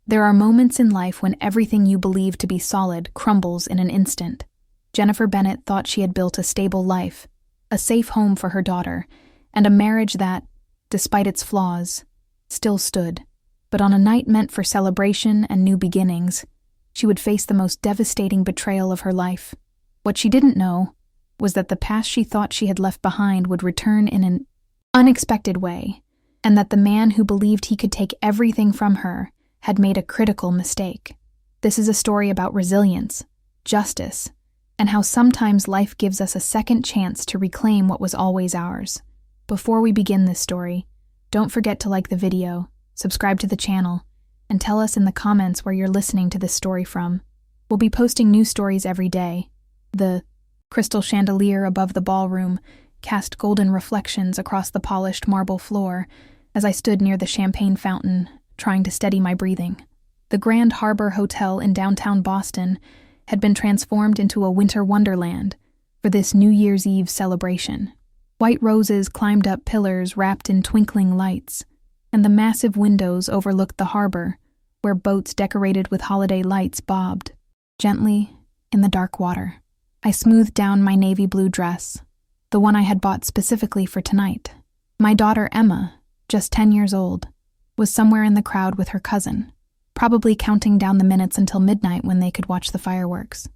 There are moments in life when everything you believe to be solid crumbles in an instant. Jennifer Bennett thought she had built a stable life, a safe home for her daughter, and a marriage that, despite its flaws, still stood. But on a night meant for celebration and new beginnings, she would face the most devastating betrayal of her life. What she didn't know was that the past she thought she had left behind would return in an unexpected way, and that the man who believed he could take everything from her had made a critical mistake. This is a story about resilience, justice, and how sometimes life gives us a second chance to reclaim what was always ours. Before we begin this story, don't forget to like the video, subscribe to the channel, and tell us in the comments where you're listening to this story from. We'll be posting new stories every day. The crystal chandelier above the ballroom cast golden reflections across the polished marble floor as I stood near the champagne fountain, trying to steady my breathing. The Grand Harbor Hotel in downtown Boston had been transformed into a winter wonderland for this New Year's Eve celebration. White roses climbed up pillars wrapped in twinkling lights, and the massive windows overlooked the harbor, where boats decorated with holiday lights bobbed gently in the dark water. I smoothed down my navy blue dress, the one I had bought specifically for tonight. My daughter Emma, just 10 years old, was somewhere in the crowd with her cousin, probably counting down the minutes until midnight when they could watch the fireworks.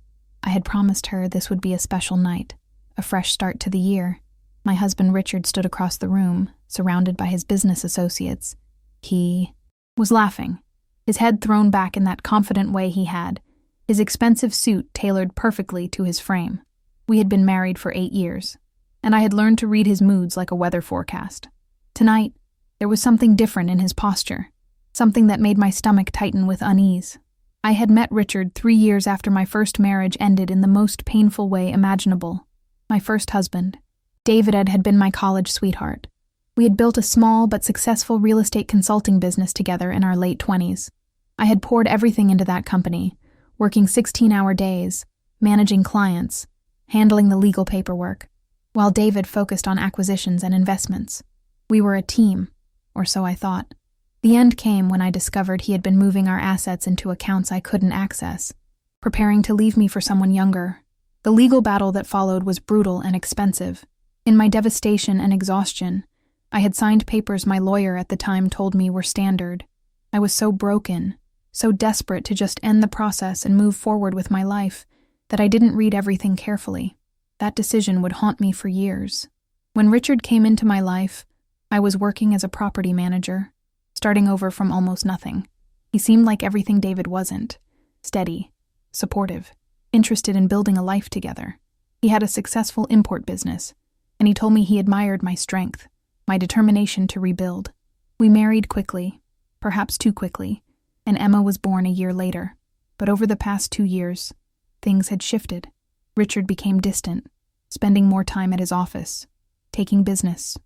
I had promised her this would be a special night, a fresh start to the year. My husband Richard stood across the room, surrounded by his business associates. He was laughing, his head thrown back in that confident way he had, his expensive suit tailored perfectly to his frame. We had been married for 8 years, and I had learned to read his moods like a weather forecast. Tonight, there was something different in his posture, something that made my stomach tighten with unease. I had met Richard 3 years after my first marriage ended in the most painful way imaginable. My first husband, David, had been my college sweetheart. We had built a small but successful real estate consulting business together in our late 20s. I had poured everything into that company, working 16-hour days, managing clients, handling the legal paperwork, while David focused on acquisitions and investments. We were a team, or so I thought. The end came when I discovered he had been moving our assets into accounts I couldn't access, preparing to leave me for someone younger. The legal battle that followed was brutal and expensive. In my devastation and exhaustion, I had signed papers my lawyer at the time told me were standard. I was so broken, so desperate to just end the process and move forward with my life, that I didn't read everything carefully. That decision would haunt me for years. When Richard came into my life, I was working as a property manager, starting over from almost nothing. He seemed like everything David wasn't: steady, supportive, interested in building a life together. He had a successful import business, and he told me he admired my strength, my determination to rebuild. We married quickly, perhaps too quickly, and Emma was born a year later. But over the past 2 years, things had shifted. Richard became distant, spending more time at his office, taking business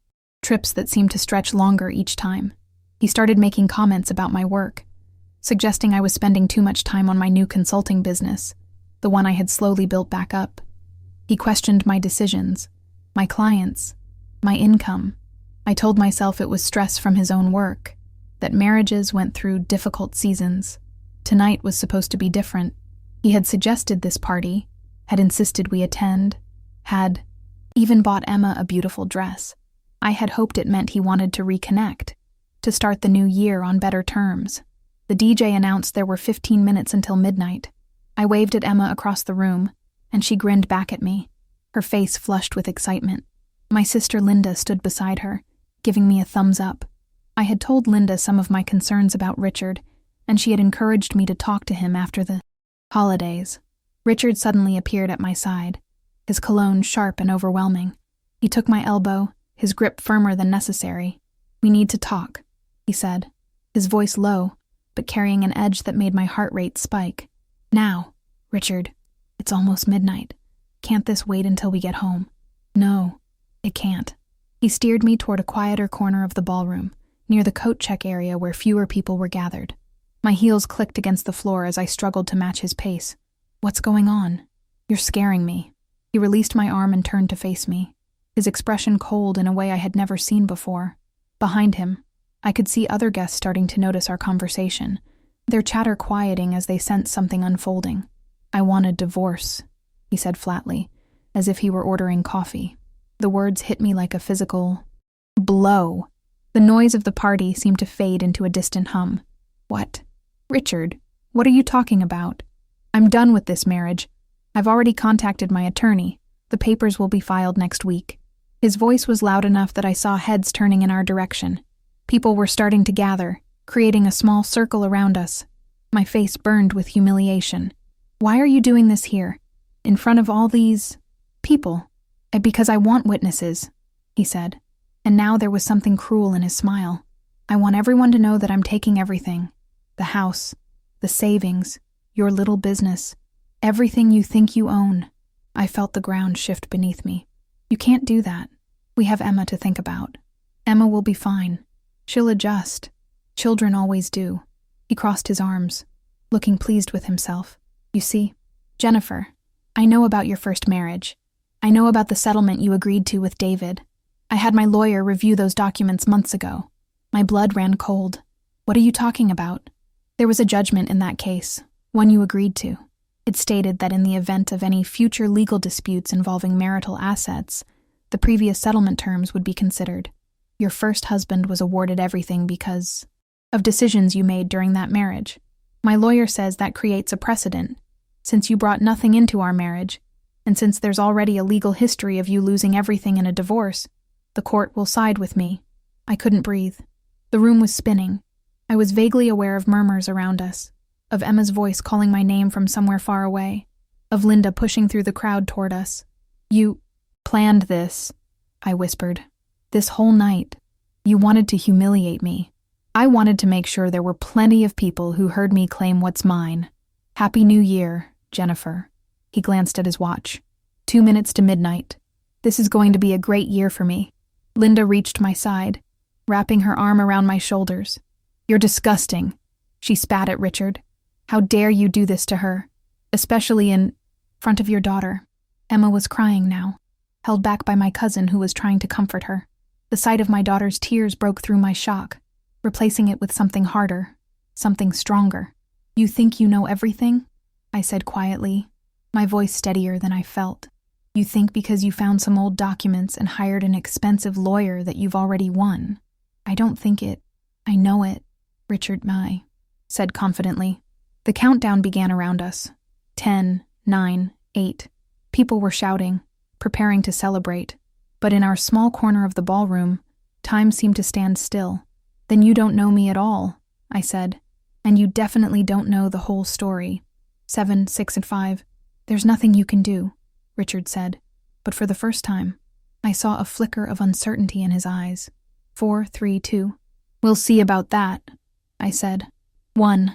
trips that seemed to stretch longer each time. He started making comments about my work, suggesting I was spending too much time on my new consulting business, the one I had slowly built back up. He questioned my decisions, my clients, my income. I told myself it was stress from his own work, that marriages went through difficult seasons. Tonight was supposed to be different. He had suggested this party, had insisted we attend, had even bought Emma a beautiful dress. I had hoped it meant he wanted to reconnect, to start the new year on better terms. The DJ announced there were 15 minutes until midnight. I waved at Emma across the room, and she grinned back at me, her face flushed with excitement. My sister Linda stood beside her, giving me a thumbs up. I had told Linda some of my concerns about Richard, and she had encouraged me to talk to him after the holidays. Richard suddenly appeared at my side, his cologne sharp and overwhelming. He took my elbow, his grip firmer than necessary. "We need to talk," he said, his voice low, but carrying an edge that made my heart rate spike. "Now, Richard, it's almost midnight. Can't this wait until we get home?" "No, it can't." He steered me toward a quieter corner of the ballroom, near the coat check area where fewer people were gathered. My heels clicked against the floor as I struggled to match his pace. "What's going on? You're scaring me." He released my arm and turned to face me, his expression cold in a way I had never seen before. Behind him, I could see other guests starting to notice our conversation, their chatter quieting as they sensed something unfolding. "I want a divorce," he said flatly, as if he were ordering coffee. The words hit me like a physical blow. The noise of the party seemed to fade into a distant hum. "What? Richard, what are you talking about? I'm done with this marriage. I've already contacted my attorney. The papers will be filed next week." His voice was loud enough that I saw heads turning in our direction. People were starting to gather, creating a small circle around us. My face burned with humiliation. "Why are you doing this here? In front of all these people?" "Because I want witnesses," he said. And now there was something cruel in his smile. "I want everyone to know that I'm taking everything. The house, the savings, your little business, everything you think you own." I felt the ground shift beneath me. "You can't do that. We have Emma to think about. Emma will be fine. She'll adjust. Children always do." He crossed his arms, looking pleased with himself. "You see, Jennifer, I know about your first marriage. I know about the settlement you agreed to with David. I had my lawyer review those documents months ago. My blood ran cold. What are you talking about? There was a judgment in that case, one you agreed to. It stated that in the event of any future legal disputes involving marital assets, the previous settlement terms would be considered. Your first husband was awarded everything because of decisions you made during that marriage. My lawyer says that creates a precedent, since you brought nothing into our marriage, and since there's already a legal history of you losing everything in a divorce, the court will side with me." I couldn't breathe. The room was spinning. I was vaguely aware of murmurs around us, of Emma's voice calling my name from somewhere far away, of Linda pushing through the crowd toward us. "You planned this," I whispered. "This whole night. You wanted to humiliate me. I wanted to make sure there were plenty of people who heard me claim what's mine. Happy New Year, Jennifer." He glanced at his watch. 2 minutes to midnight. "This is going to be a great year for me." Linda reached my side, wrapping her arm around my shoulders. "You're disgusting," she spat at Richard. "How dare you do this to her, especially in front of your daughter." Emma was crying now, held back by my cousin who was trying to comfort her. The sight of my daughter's tears broke through my shock, replacing it with something harder, something stronger. "You think you know everything?" I said quietly, my voice steadier than I felt. "You think because you found some old documents and hired an expensive lawyer that you've already won?" "I don't think it. I know it," Richard Nye said confidently. The countdown began around us. 10, 9, 8. People were shouting, preparing to celebrate. But in our small corner of the ballroom, time seemed to stand still. "Then you don't know me at all," I said. "And you definitely don't know the whole story." 7, 6, and 5. "There's nothing you can do," Richard said. But for the first time, I saw a flicker of uncertainty in his eyes. 4, 3, 2. "We'll see about that," I said. 1.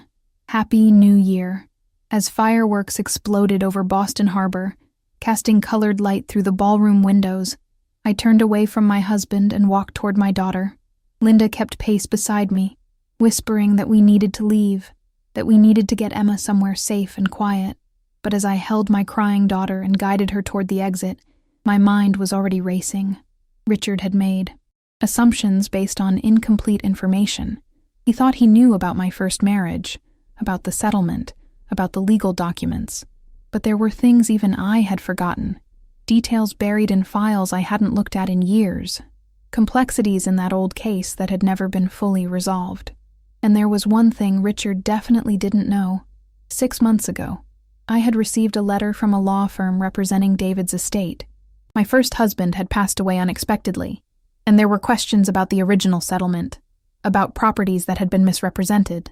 Happy New Year. As fireworks exploded over Boston Harbor, casting colored light through the ballroom windows, I turned away from my husband and walked toward my daughter. Linda kept pace beside me, whispering that we needed to leave, that we needed to get Emma somewhere safe and quiet. But as I held my crying daughter and guided her toward the exit, my mind was already racing. Richard had made assumptions based on incomplete information. He thought he knew about my first marriage, about the settlement, about the legal documents. But there were things even I had forgotten, details buried in files I hadn't looked at in years, complexities in that old case that had never been fully resolved. And there was one thing Richard definitely didn't know. 6 months ago, I had received a letter from a law firm representing David's estate. My first husband had passed away unexpectedly, and there were questions about the original settlement, about properties that had been misrepresented,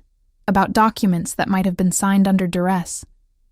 about documents that might have been signed under duress.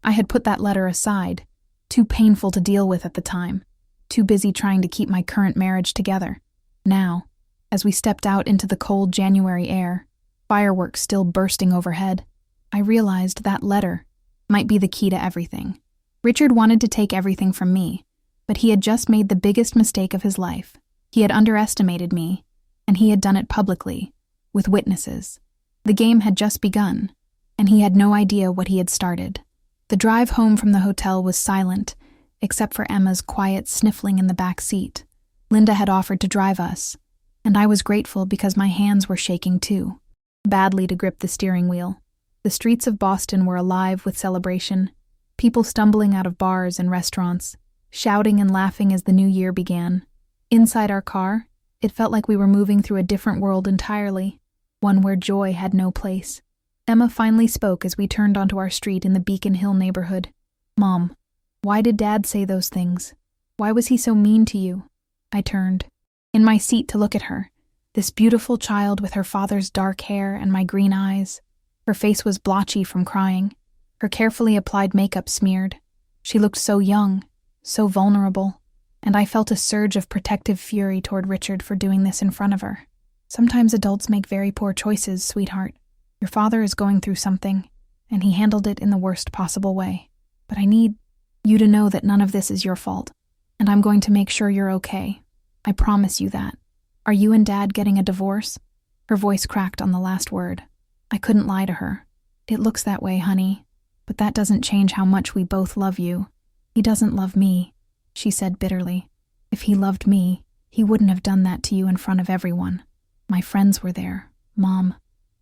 I had put that letter aside, too painful to deal with at the time, too busy trying to keep my current marriage together. Now, as we stepped out into the cold January air, fireworks still bursting overhead, I realized that letter might be the key to everything. Richard wanted to take everything from me, but he had just made the biggest mistake of his life. He had underestimated me, and he had done it publicly, with witnesses. The game had just begun, and he had no idea what he had started. The drive home from the hotel was silent, except for Emma's quiet sniffling in the back seat. Linda had offered to drive us, and I was grateful because my hands were shaking too, badly to grip the steering wheel. The streets of Boston were alive with celebration, people stumbling out of bars and restaurants, shouting and laughing as the new year began. Inside our car, it felt like we were moving through a different world entirely, one where joy had no place. Emma finally spoke as we turned onto our street in the Beacon Hill neighborhood. "Mom, why did Dad say those things? Why was he so mean to you?" I turned, in my seat, to look at her, this beautiful child with her father's dark hair and my green eyes. Her face was blotchy from crying, her carefully applied makeup smeared. She looked so young, so vulnerable, and I felt a surge of protective fury toward Richard for doing this in front of her. "Sometimes adults make very poor choices, sweetheart. Your father is going through something, and he handled it in the worst possible way. But I need you to know that none of this is your fault, and I'm going to make sure you're okay. I promise you that. Are you and Dad getting a divorce?" Her voice cracked on the last word. I couldn't lie to her. "It looks that way, honey, but that doesn't change how much we both love you." "He doesn't love me," she said bitterly. "If he loved me, he wouldn't have done that to you in front of everyone. My friends were there, Mom,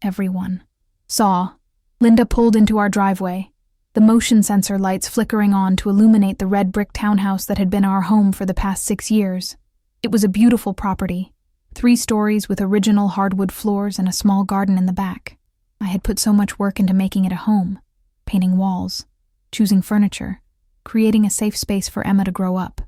everyone." Saw. Linda pulled into our driveway, the motion sensor lights flickering on to illuminate the red brick townhouse that had been our home for the past 6 years. It was a beautiful property, 3 stories with original hardwood floors and a small garden in the back. I had put so much work into making it a home, painting walls, choosing furniture, creating a safe space for Emma to grow up.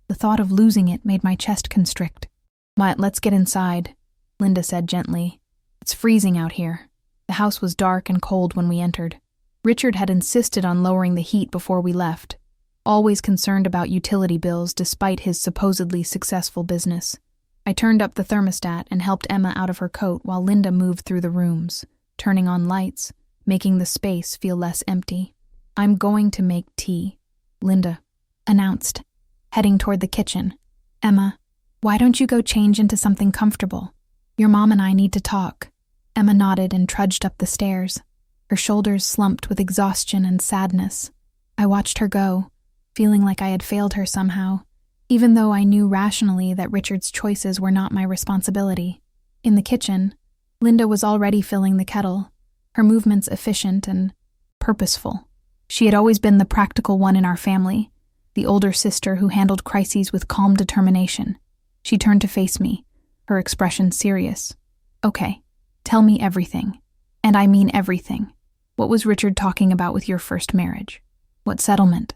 The thought of losing it made my chest constrict. Let's get inside," Linda said gently. "It's freezing out here." The house was dark and cold when we entered. Richard had insisted on lowering the heat before we left, always concerned about utility bills despite his supposedly successful business. I turned up the thermostat and helped Emma out of her coat while Linda moved through the rooms, turning on lights, making the space feel less empty. "I'm going to make tea," Linda announced, heading toward the kitchen. "Emma, why don't you go change into something comfortable? Your mom and I need to talk." Emma nodded and trudged up the stairs, her shoulders slumped with exhaustion and sadness. I watched her go, feeling like I had failed her somehow, even though I knew rationally that Richard's choices were not my responsibility. In the kitchen, Linda was already filling the kettle, her movements efficient and purposeful. She had always been the practical one in our family, the older sister who handled crises with calm determination. She turned to face me, her expression serious. "Okay, tell me everything. And I mean everything. What was Richard talking about with your first marriage? What settlement?"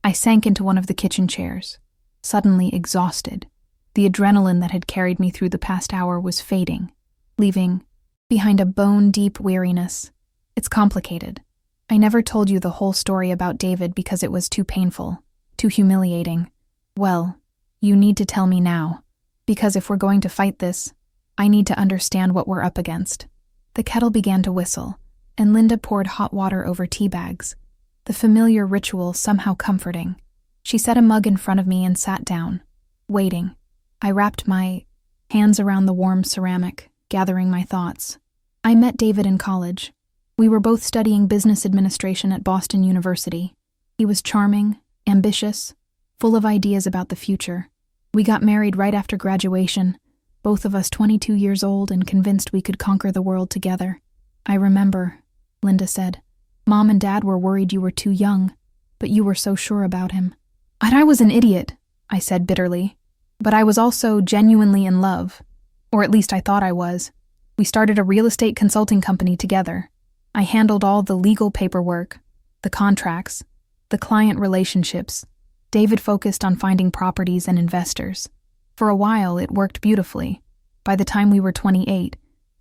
I sank into one of the kitchen chairs, suddenly exhausted. The adrenaline that had carried me through the past hour was fading, leaving behind a bone-deep weariness. "It's complicated. I never told you the whole story about David because it was too painful, too humiliating. Well, you need to tell me now, because if we're going to fight this, I need to understand what we're up against." The kettle began to whistle, and Linda poured hot water over tea bags, the familiar ritual somehow comforting. She set a mug in front of me and sat down, waiting. I wrapped my hands around the warm ceramic, gathering my thoughts. I met David in college. We were both studying business administration at Boston University. He was charming, ambitious, full of ideas about the future. We got married right after graduation, both of us 22 years old and convinced we could conquer the world together. "I remember," Linda said. "Mom and Dad were worried you were too young, but you were so sure about him." "And I was an idiot," I said bitterly. "But I was also genuinely in love. Or at least I thought I was. We started a real estate consulting company together. I handled all the legal paperwork, the contracts, the client relationships. David focused on finding properties and investors. For a while, it worked beautifully. By the time we were 28,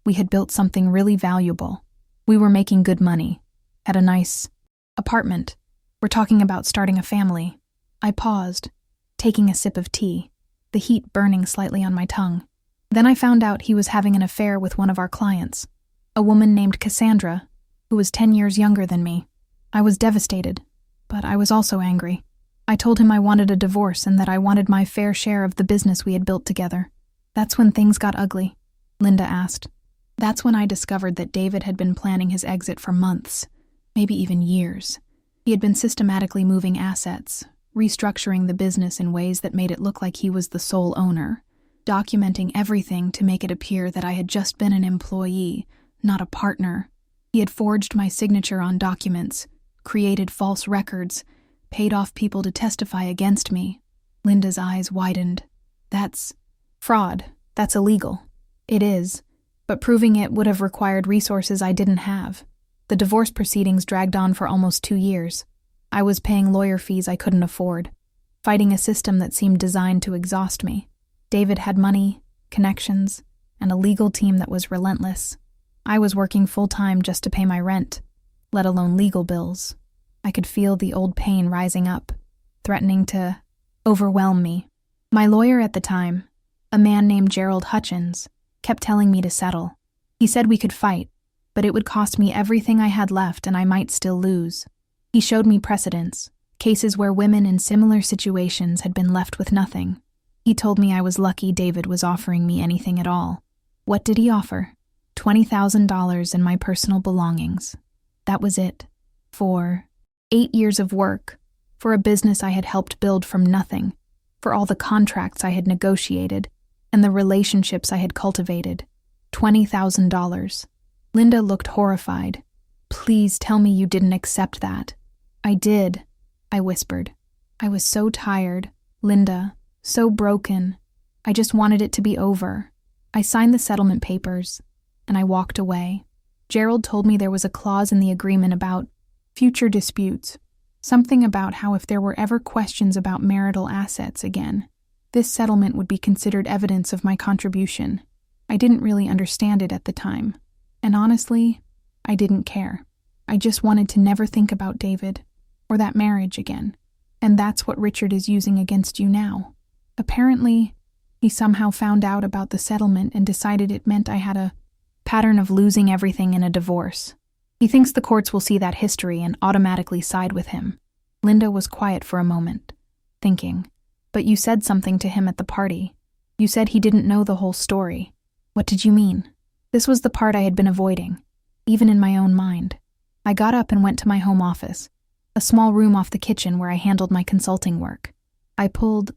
we had built something really valuable. We were making good money, had a nice apartment. We're talking about starting a family." I paused, taking a sip of tea, the heat burning slightly on my tongue. Then I found out he was having an affair with one of our clients, a woman named Cassandra, who was 10 years younger than me. I was devastated, but I was also angry. I told him I wanted a divorce and that I wanted my fair share of the business we had built together. "That's when things got ugly?" Linda asked. "That's when I discovered that David had been planning his exit for months, maybe even years. He had been systematically moving assets, restructuring the business in ways that made it look like he was the sole owner, documenting everything to make it appear that I had just been an employee, not a partner. He had forged my signature on documents, created false records, paid off people to testify against me. Linda's eyes widened. That's fraud. That's illegal. It is, but proving it would have required resources I didn't have. The divorce proceedings dragged on for almost 2 years. I was paying lawyer fees I couldn't afford, fighting a system that seemed designed to exhaust me. David had money, connections, and a legal team that was relentless. I was working full-time just to pay my rent, let alone legal bills. I could feel the old pain rising up, threatening to overwhelm me. My lawyer at the time, a man named Gerald Hutchins, kept telling me to settle. He said we could fight, but it would cost me everything I had left and I might still lose. He showed me precedents, cases where women in similar situations had been left with nothing. He told me I was lucky David was offering me anything at all. What did he offer? $20,000 in my personal belongings. That was it. For 8 years of work, for a business I had helped build from nothing, for all the contracts I had negotiated, and the relationships I had cultivated. $20,000. Linda looked horrified. Please tell me you didn't accept that. I did, I whispered. I was so tired, Linda, so broken. I just wanted it to be over. I signed the settlement papers, and I walked away. Gerald told me there was a clause in the agreement about future disputes, something about how if there were ever questions about marital assets again, this settlement would be considered evidence of my contribution. I didn't really understand it at the time, and honestly, I didn't care. I just wanted to never think about David or that marriage again, and that's what Richard is using against you now. Apparently, he somehow found out about the settlement and decided it meant I had a pattern of losing everything in a divorce. He thinks the courts will see that history and automatically side with him. Linda was quiet for a moment, thinking, but you said something to him at the party. You said he didn't know the whole story. What did you mean? This was the part I had been avoiding, even in my own mind. I got up and went to my home office, a small room off the kitchen where I handled my consulting work. I pulled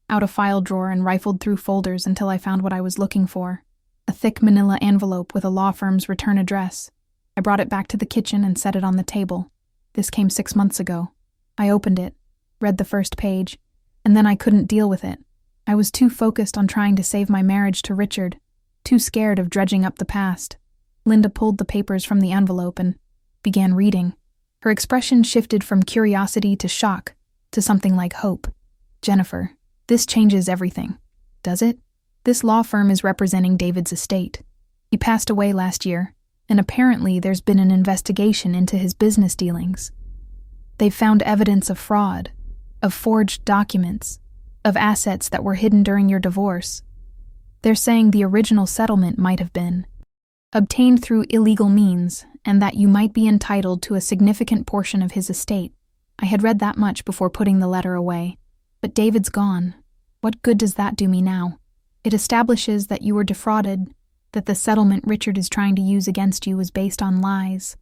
out a file drawer and rifled through folders until I found what I was looking for, a thick manila envelope with a law firm's return address. I brought it back to the kitchen and set it on the table. This came 6 months ago. I opened it, read the first page, and then I couldn't deal with it. I was too focused on trying to save my marriage to Richard, too scared of dredging up the past. Linda pulled the papers from the envelope and began reading. Her expression shifted from curiosity to shock to something like hope. Jennifer, this changes everything. Does it? This law firm is representing David's estate. He passed away last year, and apparently there's been an investigation into his business dealings. They've found evidence of fraud, of forged documents, of assets that were hidden during your divorce. They're saying the original settlement might have been obtained through illegal means, and that you might be entitled to a significant portion of his estate. I had read that much before putting the letter away. But David's gone. What good does that do me now? It establishes that you were defrauded, that the settlement Richard is trying to use against you is based on lies.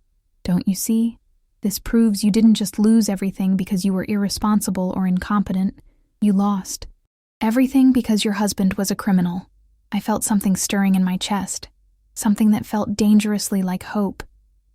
Don't you see? This proves you didn't just lose everything because you were irresponsible or incompetent. You lost everything because your husband was a criminal. I felt something stirring in my chest, something that felt dangerously like hope.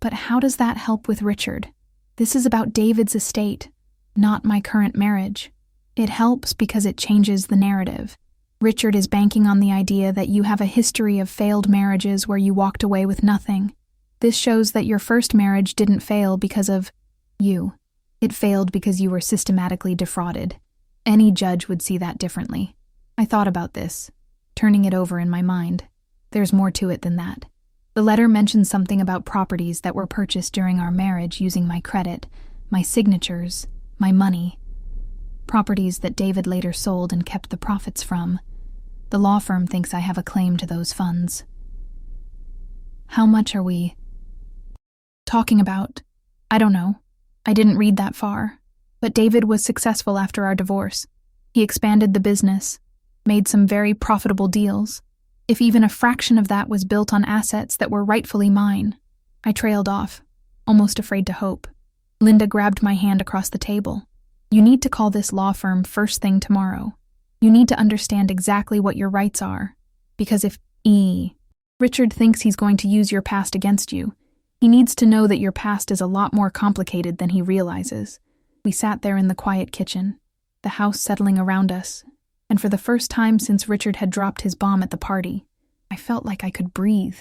But how does that help with Richard? This is about David's estate, not my current marriage. It helps because it changes the narrative. Richard is banking on the idea that you have a history of failed marriages where you walked away with nothing. This shows that your first marriage didn't fail because of you. It failed because you were systematically defrauded. Any judge would see that differently. I thought about this, turning it over in my mind. There's more to it than that. The letter mentions something about properties that were purchased during our marriage using my credit, my signatures, my money. Properties that David later sold and kept the profits from. The law firm thinks I have a claim to those funds. How much are we talking about? I don't know. I didn't read that far. But David was successful after our divorce. He expanded the business, made some very profitable deals. If even a fraction of that was built on assets that were rightfully mine. I trailed off, almost afraid to hope. Linda grabbed my hand across the table. You need to call this law firm first thing tomorrow. You need to understand exactly what your rights are. Because if Richard thinks he's going to use your past against you, He needs to know that your past is a lot more complicated than he realizes. We sat there in the quiet kitchen, the house settling around us, and for the first time since Richard had dropped his bomb at the party, I felt like I could breathe.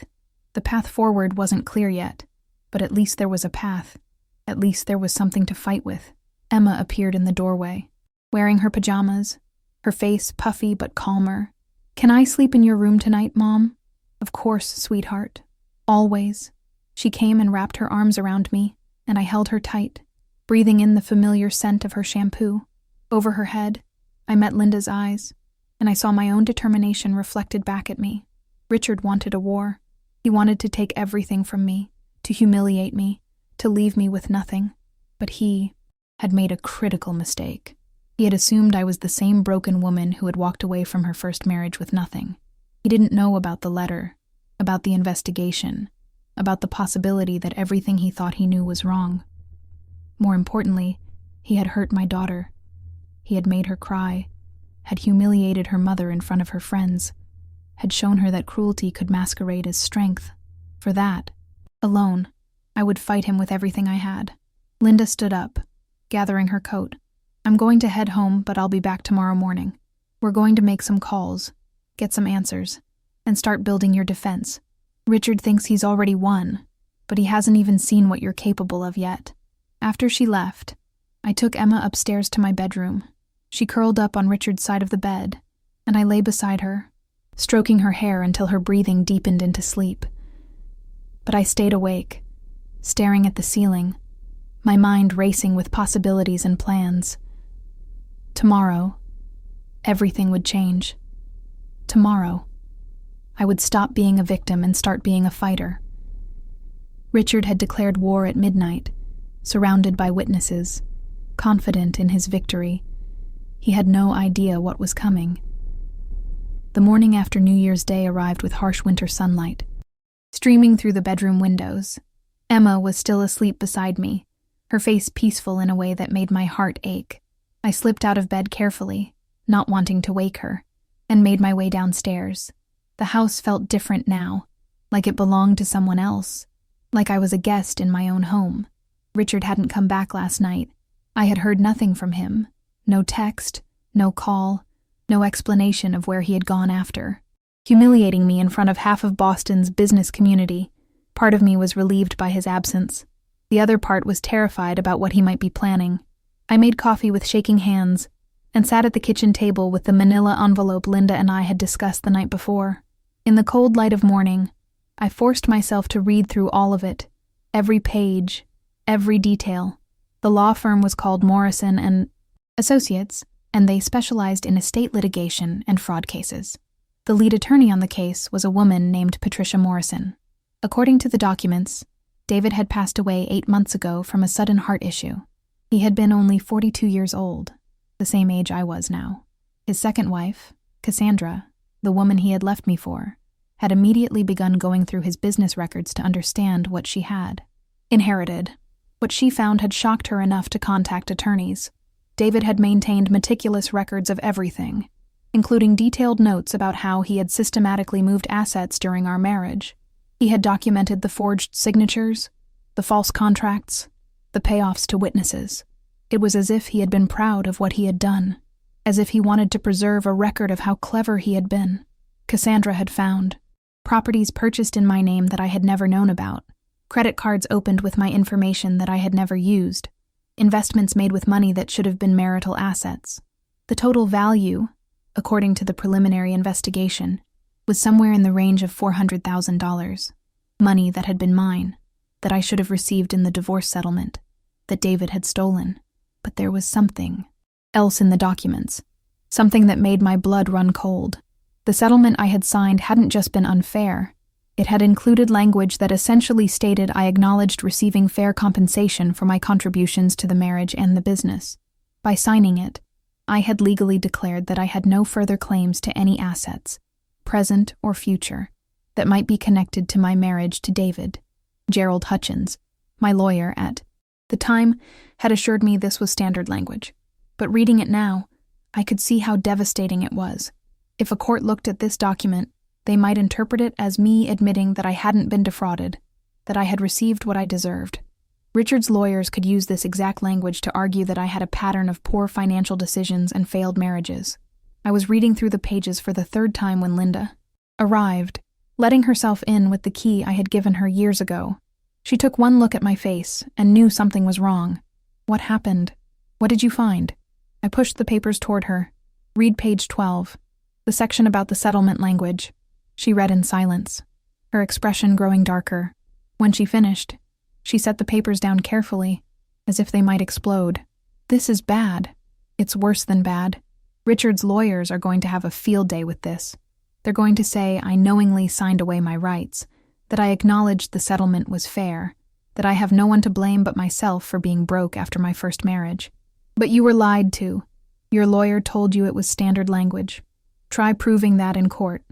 The path forward wasn't clear yet, but at least there was a path. At least there was something to fight with. Emma appeared in the doorway, wearing her pajamas, her face puffy but calmer. "Can I sleep in your room tonight, Mom?" "Of course, sweetheart. Always." She came and wrapped her arms around me, and I held her tight, breathing in the familiar scent of her shampoo. Over her head, I met Linda's eyes, and I saw my own determination reflected back at me. Richard wanted a war. He wanted to take everything from me, to humiliate me, to leave me with nothing. But he had made a critical mistake. He had assumed I was the same broken woman who had walked away from her first marriage with nothing. He didn't know about the letter, about the investigation, about the possibility that everything he thought he knew was wrong. More importantly, he had hurt my daughter. He had made her cry, had humiliated her mother in front of her friends, had shown her that cruelty could masquerade as strength. For that, alone, I would fight him with everything I had. Linda stood up, gathering her coat. "I'm going to head home, but I'll be back tomorrow morning. We're going to make some calls, get some answers, and start building your defense. Richard thinks he's already won, but he hasn't even seen what you're capable of yet." After she left, I took Emma upstairs to my bedroom. She curled up on Richard's side of the bed, and I lay beside her, stroking her hair until her breathing deepened into sleep. But I stayed awake, staring at the ceiling, my mind racing with possibilities and plans. Tomorrow, everything would change. Tomorrow, I would stop being a victim and start being a fighter. Richard had declared war at midnight, surrounded by witnesses, confident in his victory. He had no idea what was coming. The morning after New Year's Day arrived with harsh winter sunlight, streaming through the bedroom windows. Emma was still asleep beside me, her face peaceful in a way that made my heart ache. I slipped out of bed carefully, not wanting to wake her, and made my way downstairs. The house felt different now, like it belonged to someone else, like I was a guest in my own home. Richard hadn't come back last night. I had heard nothing from him. No text, no call, no explanation of where he had gone after. Humiliating me in front of half of Boston's business community, part of me was relieved by his absence. The other part was terrified about what he might be planning. I made coffee with shaking hands and sat at the kitchen table with the manila envelope Linda and I had discussed the night before. In the cold light of morning, I forced myself to read through all of it, every page, every detail. The law firm was called Morrison and Associates, and they specialized in estate litigation and fraud cases. The lead attorney on the case was a woman named Patricia Morrison. According to the documents, David had passed away 8 months ago from a sudden heart issue. He had been only 42 years old, the same age I was now. His second wife, Cassandra, the woman he had left me for, had immediately begun going through his business records to understand what she had inherited. What she found had shocked her enough to contact attorneys. David had maintained meticulous records of everything, including detailed notes about how he had systematically moved assets during our marriage. He had documented the forged signatures, the false contracts, the payoffs to witnesses. It was as if he had been proud of what he had done, as if he wanted to preserve a record of how clever he had been. Cassandra had found properties purchased in my name that I had never known about, credit cards opened with my information that I had never used, investments made with money that should have been marital assets. The total value, according to the preliminary investigation, was somewhere in the range of $400,000, money that had been mine, that I should have received in the divorce settlement, that David had stolen. But there was something else in the documents, something that made my blood run cold. The settlement I had signed hadn't just been unfair. It had included language that essentially stated I acknowledged receiving fair compensation for my contributions to the marriage and the business. By signing it, I had legally declared that I had no further claims to any assets, present or future, that might be connected to my marriage to David. Gerald Hutchins, my lawyer at the time, had assured me this was standard language. But reading it now, I could see how devastating it was. If a court looked at this document, they might interpret it as me admitting that I hadn't been defrauded, that I had received what I deserved. Richard's lawyers could use this exact language to argue that I had a pattern of poor financial decisions and failed marriages. I was reading through the pages for the third time when Linda arrived, letting herself in with the key I had given her years ago. She took one look at my face and knew something was wrong. What happened? What did you find? I pushed the papers toward her. Read page 12, the section about the settlement language. She read in silence, her expression growing darker. When she finished, she set the papers down carefully, as if they might explode. This is bad. It's worse than bad. Richard's lawyers are going to have a field day with this. They're going to say I knowingly signed away my rights, that I acknowledged the settlement was fair, that I have no one to blame but myself for being broke after my first marriage. But you were lied to. Your lawyer told you it was standard language. Try proving that in court.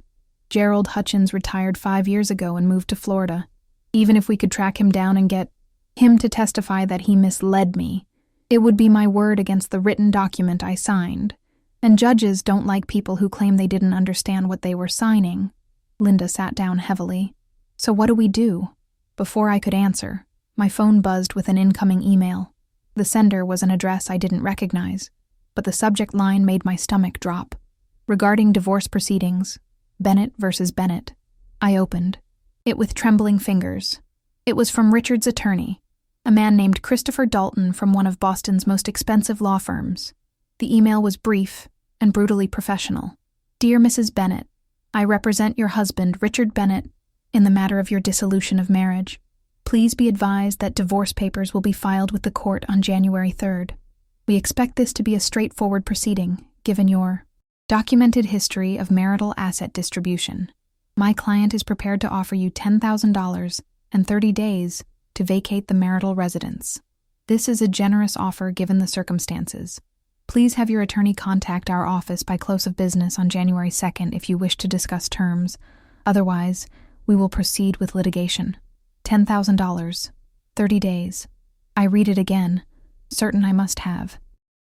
Gerald Hutchins retired 5 years ago and moved to Florida. Even if we could track him down and get him to testify that he misled me, it would be my word against the written document I signed. And judges don't like people who claim they didn't understand what they were signing. Linda sat down heavily. So what do we do? Before I could answer, my phone buzzed with an incoming email. The sender was an address I didn't recognize, but the subject line made my stomach drop. Regarding divorce proceedings, Bennett versus Bennett. I opened it with trembling fingers. It was from Richard's attorney, a man named Christopher Dalton from one of Boston's most expensive law firms. The email was brief and brutally professional. Dear Mrs. Bennett, I represent your husband, Richard Bennett, in the matter of your dissolution of marriage. Please be advised that divorce papers will be filed with the court on January 3rd. We expect this to be a straightforward proceeding, given your documented history of marital asset distribution. My client is prepared to offer you $10,000 and 30 days to vacate the marital residence. This is a generous offer given the circumstances. Please have your attorney contact our office by close of business on January 2nd if you wish to discuss terms. Otherwise, we will proceed with litigation. $10,000, 30 days. I read it again, certain I must have.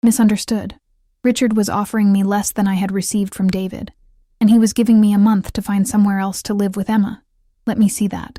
Misunderstood. Richard was offering me less than I had received from David, and he was giving me a month to find somewhere else to live with Emma. Let me see that,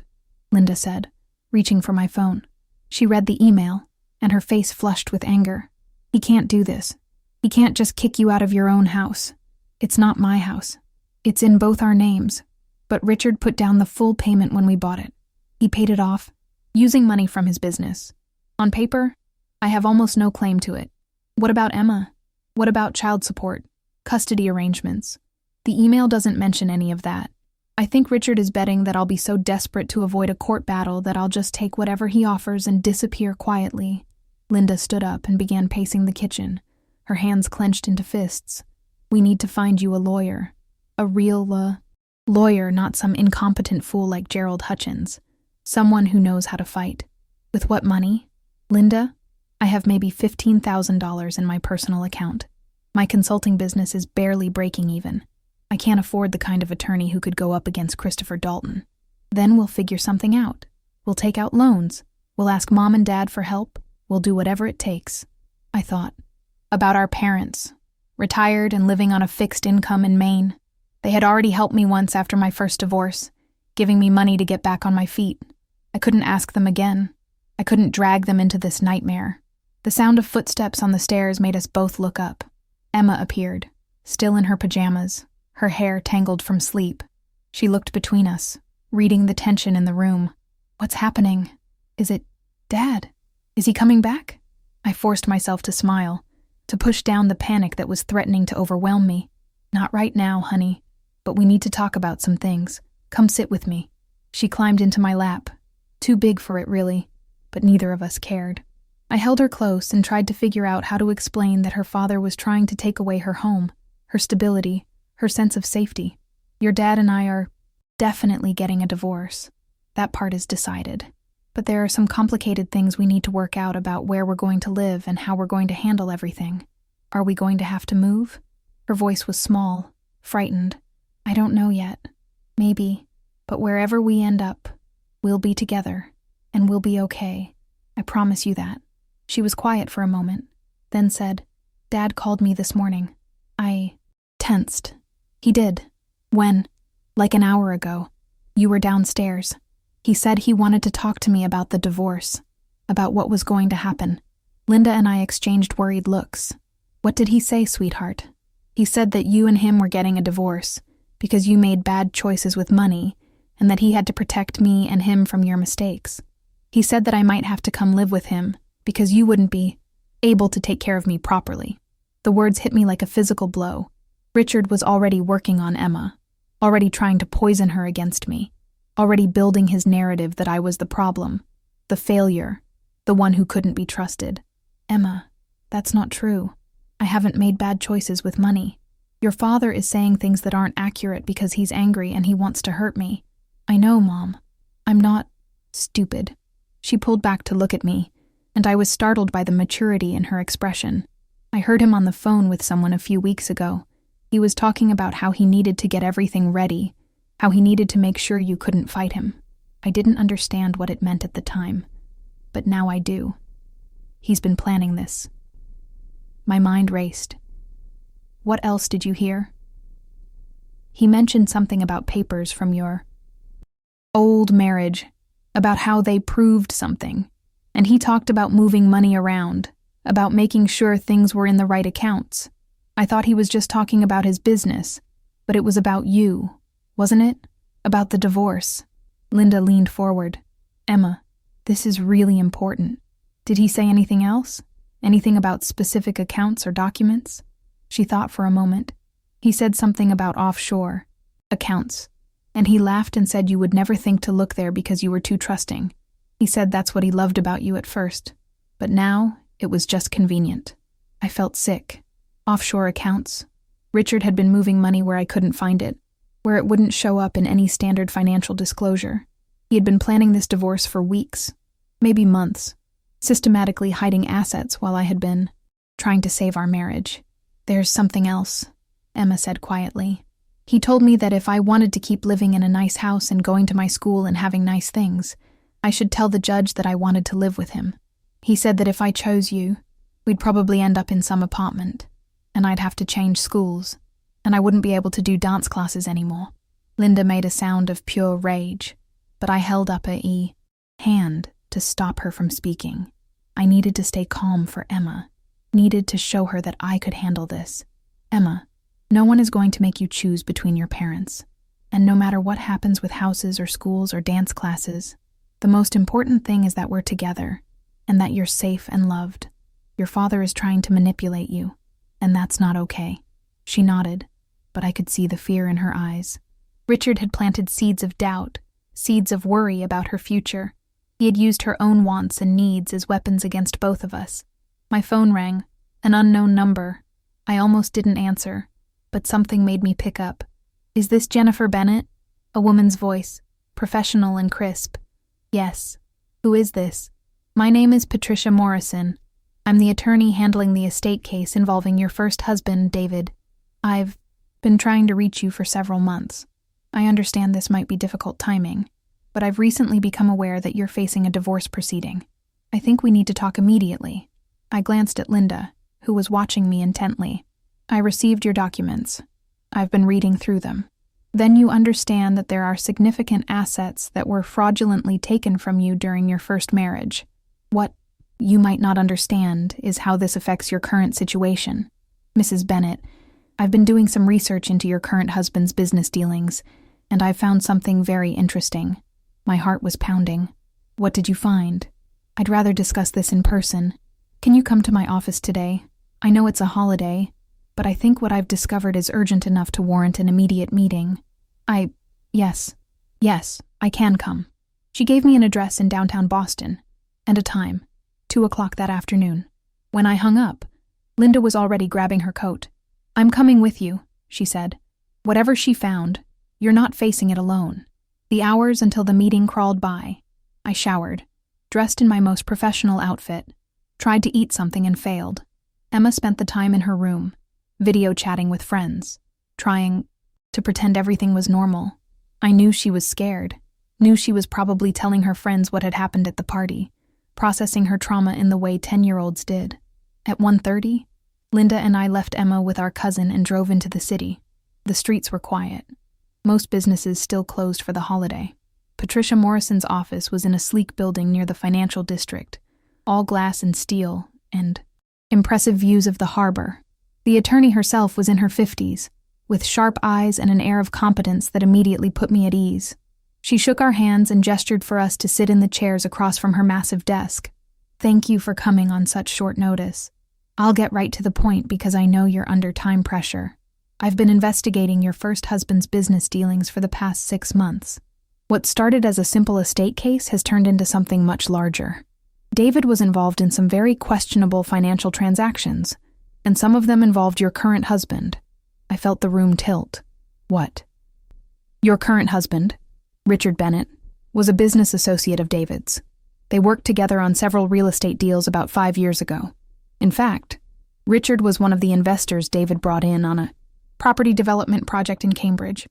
Linda said, reaching for my phone. She read the email, and her face flushed with anger. He can't do this. He can't just kick you out of your own house. It's not my house. It's in both our names. But Richard put down the full payment when we bought it. He paid it off, using money from his business. On paper, I have almost no claim to it. What about Emma? What about child support, custody arrangements? The email doesn't mention any of that. I think Richard is betting that I'll be so desperate to avoid a court battle that I'll just take whatever he offers and disappear quietly. Linda stood up and began pacing the kitchen, her hands clenched into fists. We need to find you a lawyer. A real, lawyer, not some incompetent fool like Gerald Hutchins. Someone who knows how to fight. With what money? Linda, I have maybe $15,000 in my personal account. My consulting business is barely breaking even. I can't afford the kind of attorney who could go up against Christopher Dalton. Then we'll figure something out. We'll take out loans. We'll ask Mom and Dad for help. We'll do whatever it takes. I thought about our parents, retired and living on a fixed income in Maine. They had already helped me once after my first divorce, giving me money to get back on my feet. I couldn't ask them again. I couldn't drag them into this nightmare. The sound of footsteps on the stairs made us both look up. Emma appeared, still in her pajamas, her hair tangled from sleep. She looked between us, reading the tension in the room. What's happening? Is it Dad? Is he coming back? I forced myself to smile, to push down the panic that was threatening to overwhelm me. Not right now, honey, but we need to talk about some things. Come sit with me. She climbed into my lap. Too big for it, really, but neither of us cared. I held her close and tried to figure out how to explain that her father was trying to take away her home, her stability, her sense of safety. Your dad and I are definitely getting a divorce. That part is decided. But there are some complicated things we need to work out about where we're going to live and how we're going to handle everything. Are we going to have to move? Her voice was small, frightened. I don't know yet. Maybe. But wherever we end up, we'll be together, and we'll be okay. I promise you that. She was quiet for a moment, then said, Dad called me this morning. I tensed. He did. When? Like an hour ago. You were downstairs. He said he wanted to talk to me about the divorce, about what was going to happen. Linda and I exchanged worried looks. What did he say, sweetheart? He said that you and him were getting a divorce because you made bad choices with money and that he had to protect me and him from your mistakes. He said that I might have to come live with him because you wouldn't be able to take care of me properly. The words hit me like a physical blow. Richard was already working on Emma, already trying to poison her against me, already building his narrative that I was the problem, the failure, the one who couldn't be trusted. Emma, that's not true. I haven't made bad choices with money. Your father is saying things that aren't accurate because he's angry and he wants to hurt me. I know, Mom. I'm not stupid. She pulled back to look at me, and I was startled by the maturity in her expression. I heard him on the phone with someone a few weeks ago. He was talking about how he needed to get everything ready, how he needed to make sure you couldn't fight him. I didn't understand what it meant at the time, but now I do. He's been planning this. My mind raced. What else did you hear? He mentioned something about papers from your old marriage, about how they proved something, and he talked about moving money around, about making sure things were in the right accounts. I thought he was just talking about his business, but it was about you, wasn't it? About the divorce. Linda leaned forward. Emma, this is really important. Did he say anything else? Anything about specific accounts or documents? She thought for a moment. He said something about offshore accounts, and he laughed and said you would never think to look there because you were too trusting. He said that's what he loved about you at first, but now it was just convenient. I felt sick. Offshore accounts. Richard had been moving money where I couldn't find it, where it wouldn't show up in any standard financial disclosure. He had been planning this divorce for weeks, maybe months, systematically hiding assets while I had been trying to save our marriage. There's something else, Emma said quietly. He told me that if I wanted to keep living in a nice house and going to my school and having nice things, I should tell the judge that I wanted to live with him. He said that if I chose you, we'd probably end up in some apartment, and I'd have to change schools, and I wouldn't be able to do dance classes anymore. Linda made a sound of pure rage, but I held up a hand to stop her from speaking. I needed to stay calm for Emma, needed to show her that I could handle this. Emma, no one is going to make you choose between your parents, and no matter what happens with houses or schools or dance classes, the most important thing is that we're together, and that you're safe and loved. Your father is trying to manipulate you, and that's not okay. She nodded, but I could see the fear in her eyes. Richard had planted seeds of doubt, seeds of worry about her future. He had used her own wants and needs as weapons against both of us. My phone rang, an unknown number. I almost didn't answer, but something made me pick up. Is this Jennifer Bennett? A woman's voice, professional and crisp. Yes. Who is this? My name is Patricia Morrison. I'm the attorney handling the estate case involving your first husband, David. I've been trying to reach you for several months. I understand this might be difficult timing, but I've recently become aware that you're facing a divorce proceeding. I think we need to talk immediately. I glanced at Linda, who was watching me intently. I received your documents. I've been reading through them. Then you understand that there are significant assets that were fraudulently taken from you during your first marriage. What you might not understand is how this affects your current situation. Mrs. Bennett, I've been doing some research into your current husband's business dealings, and I've found something very interesting. My heart was pounding. What did you find? I'd rather discuss this in person. Can you come to my office today? I know it's a holiday, but I think what I've discovered is urgent enough to warrant an immediate meeting. Yes, I can come. She gave me an address in downtown Boston, and a time, 2:00 that afternoon. When I hung up, Linda was already grabbing her coat. I'm coming with you, she said. Whatever she found, you're not facing it alone. The hours until the meeting crawled by. I showered, dressed in my most professional outfit, tried to eat something and failed. Emma spent the time in her room, video chatting with friends, trying to pretend everything was normal. I knew she was scared, knew she was probably telling her friends what had happened at the party, processing her trauma in the way 10-year-olds did. At 1:30, Linda and I left Emma with our cousin and drove into the city. The streets were quiet. Most businesses still closed for the holiday. Patricia Morrison's office was in a sleek building near the financial district, all glass and steel, and impressive views of the harbor. The attorney herself was in her 50s, with sharp eyes and an air of competence that immediately put me at ease. She shook our hands and gestured for us to sit in the chairs across from her massive desk. "Thank you for coming on such short notice. I'll get right to the point because I know you're under time pressure. I've been investigating your first husband's business dealings for the past 6 months. What started as a simple estate case has turned into something much larger. David was involved in some very questionable financial transactions, and some of them involved your current husband." I felt the room tilt. "What?" "Your current husband, Richard Bennett, was a business associate of David's. They worked together on several real estate deals about 5 years ago. In fact, Richard was one of the investors David brought in on a property development project in Cambridge,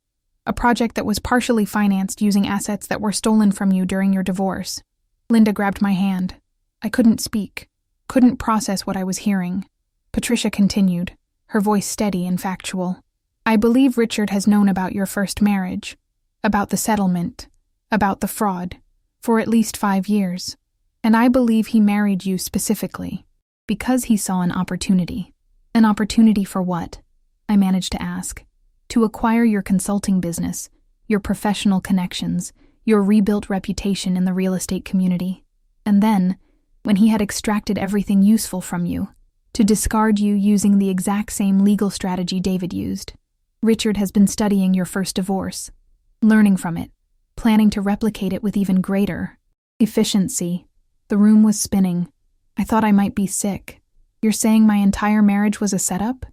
a project that was partially financed using assets that were stolen from you during your divorce." Linda grabbed my hand. I couldn't speak, couldn't process what I was hearing. Patricia continued, her voice steady and factual. "I believe Richard has known about your first marriage, about the settlement, about the fraud, for at least 5 years. And I believe he married you specifically because he saw an opportunity." "An opportunity for what?" I managed to ask. "To acquire your consulting business, your professional connections, your rebuilt reputation in the real estate community. And then, when he had extracted everything useful from you, to discard you using the exact same legal strategy David used. Richard has been studying your first divorce, learning from it, planning to replicate it with even greater efficiency." The room was spinning. I thought I might be sick. "You're saying my entire marriage was a setup?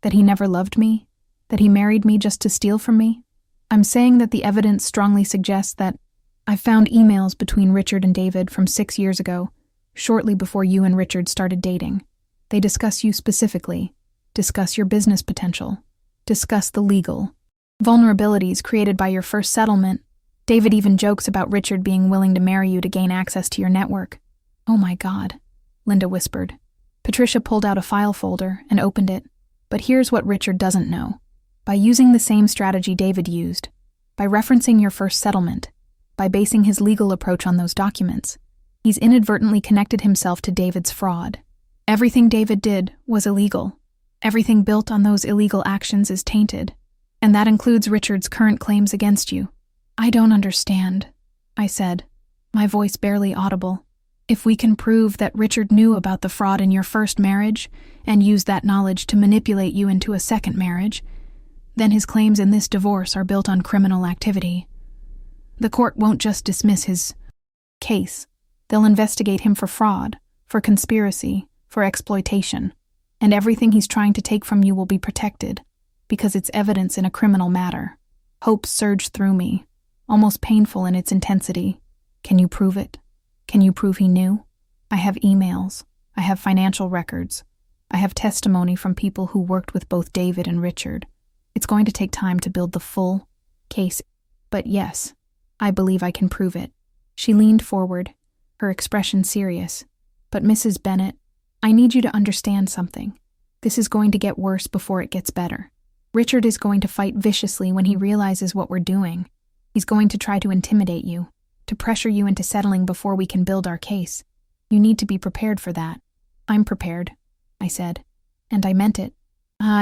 That he never loved me? That he married me just to steal from me?" "I'm saying that the evidence strongly suggests that I found emails between Richard and David from 6 years ago, shortly before you and Richard started dating. They discuss you specifically, discuss your business potential, discuss the legal vulnerabilities created by your first settlement. David even jokes about Richard being willing to marry you to gain access to your network." "Oh my God," Linda whispered. Patricia pulled out a file folder and opened it. "But here's what Richard doesn't know. By using the same strategy David used, by referencing your first settlement, by basing his legal approach on those documents, he's inadvertently connected himself to David's fraud. Everything David did was illegal. Everything built on those illegal actions is tainted. And that includes Richard's current claims against you." "I don't understand," I said, my voice barely audible. "If we can prove that Richard knew about the fraud in your first marriage and used that knowledge to manipulate you into a second marriage, then his claims in this divorce are built on criminal activity. The court won't just dismiss his case. They'll investigate him for fraud, for conspiracy, for exploitation. And everything he's trying to take from you will be protected, because it's evidence in a criminal matter." Hope surged through me, almost painful in its intensity. "Can you prove it? Can you prove he knew? I have emails. I have financial records. I have testimony from people who worked with both David and Richard. It's going to take time to build the full case, but yes, I believe I can prove it." She leaned forward, her expression serious. "But Mrs. Bennett, I need you to understand something. This is going to get worse before it gets better. Richard is going to fight viciously when he realizes what we're doing. He's going to try to intimidate you, to pressure you into settling before we can build our case. You need to be prepared for that." "I'm prepared," I said, and I meant it.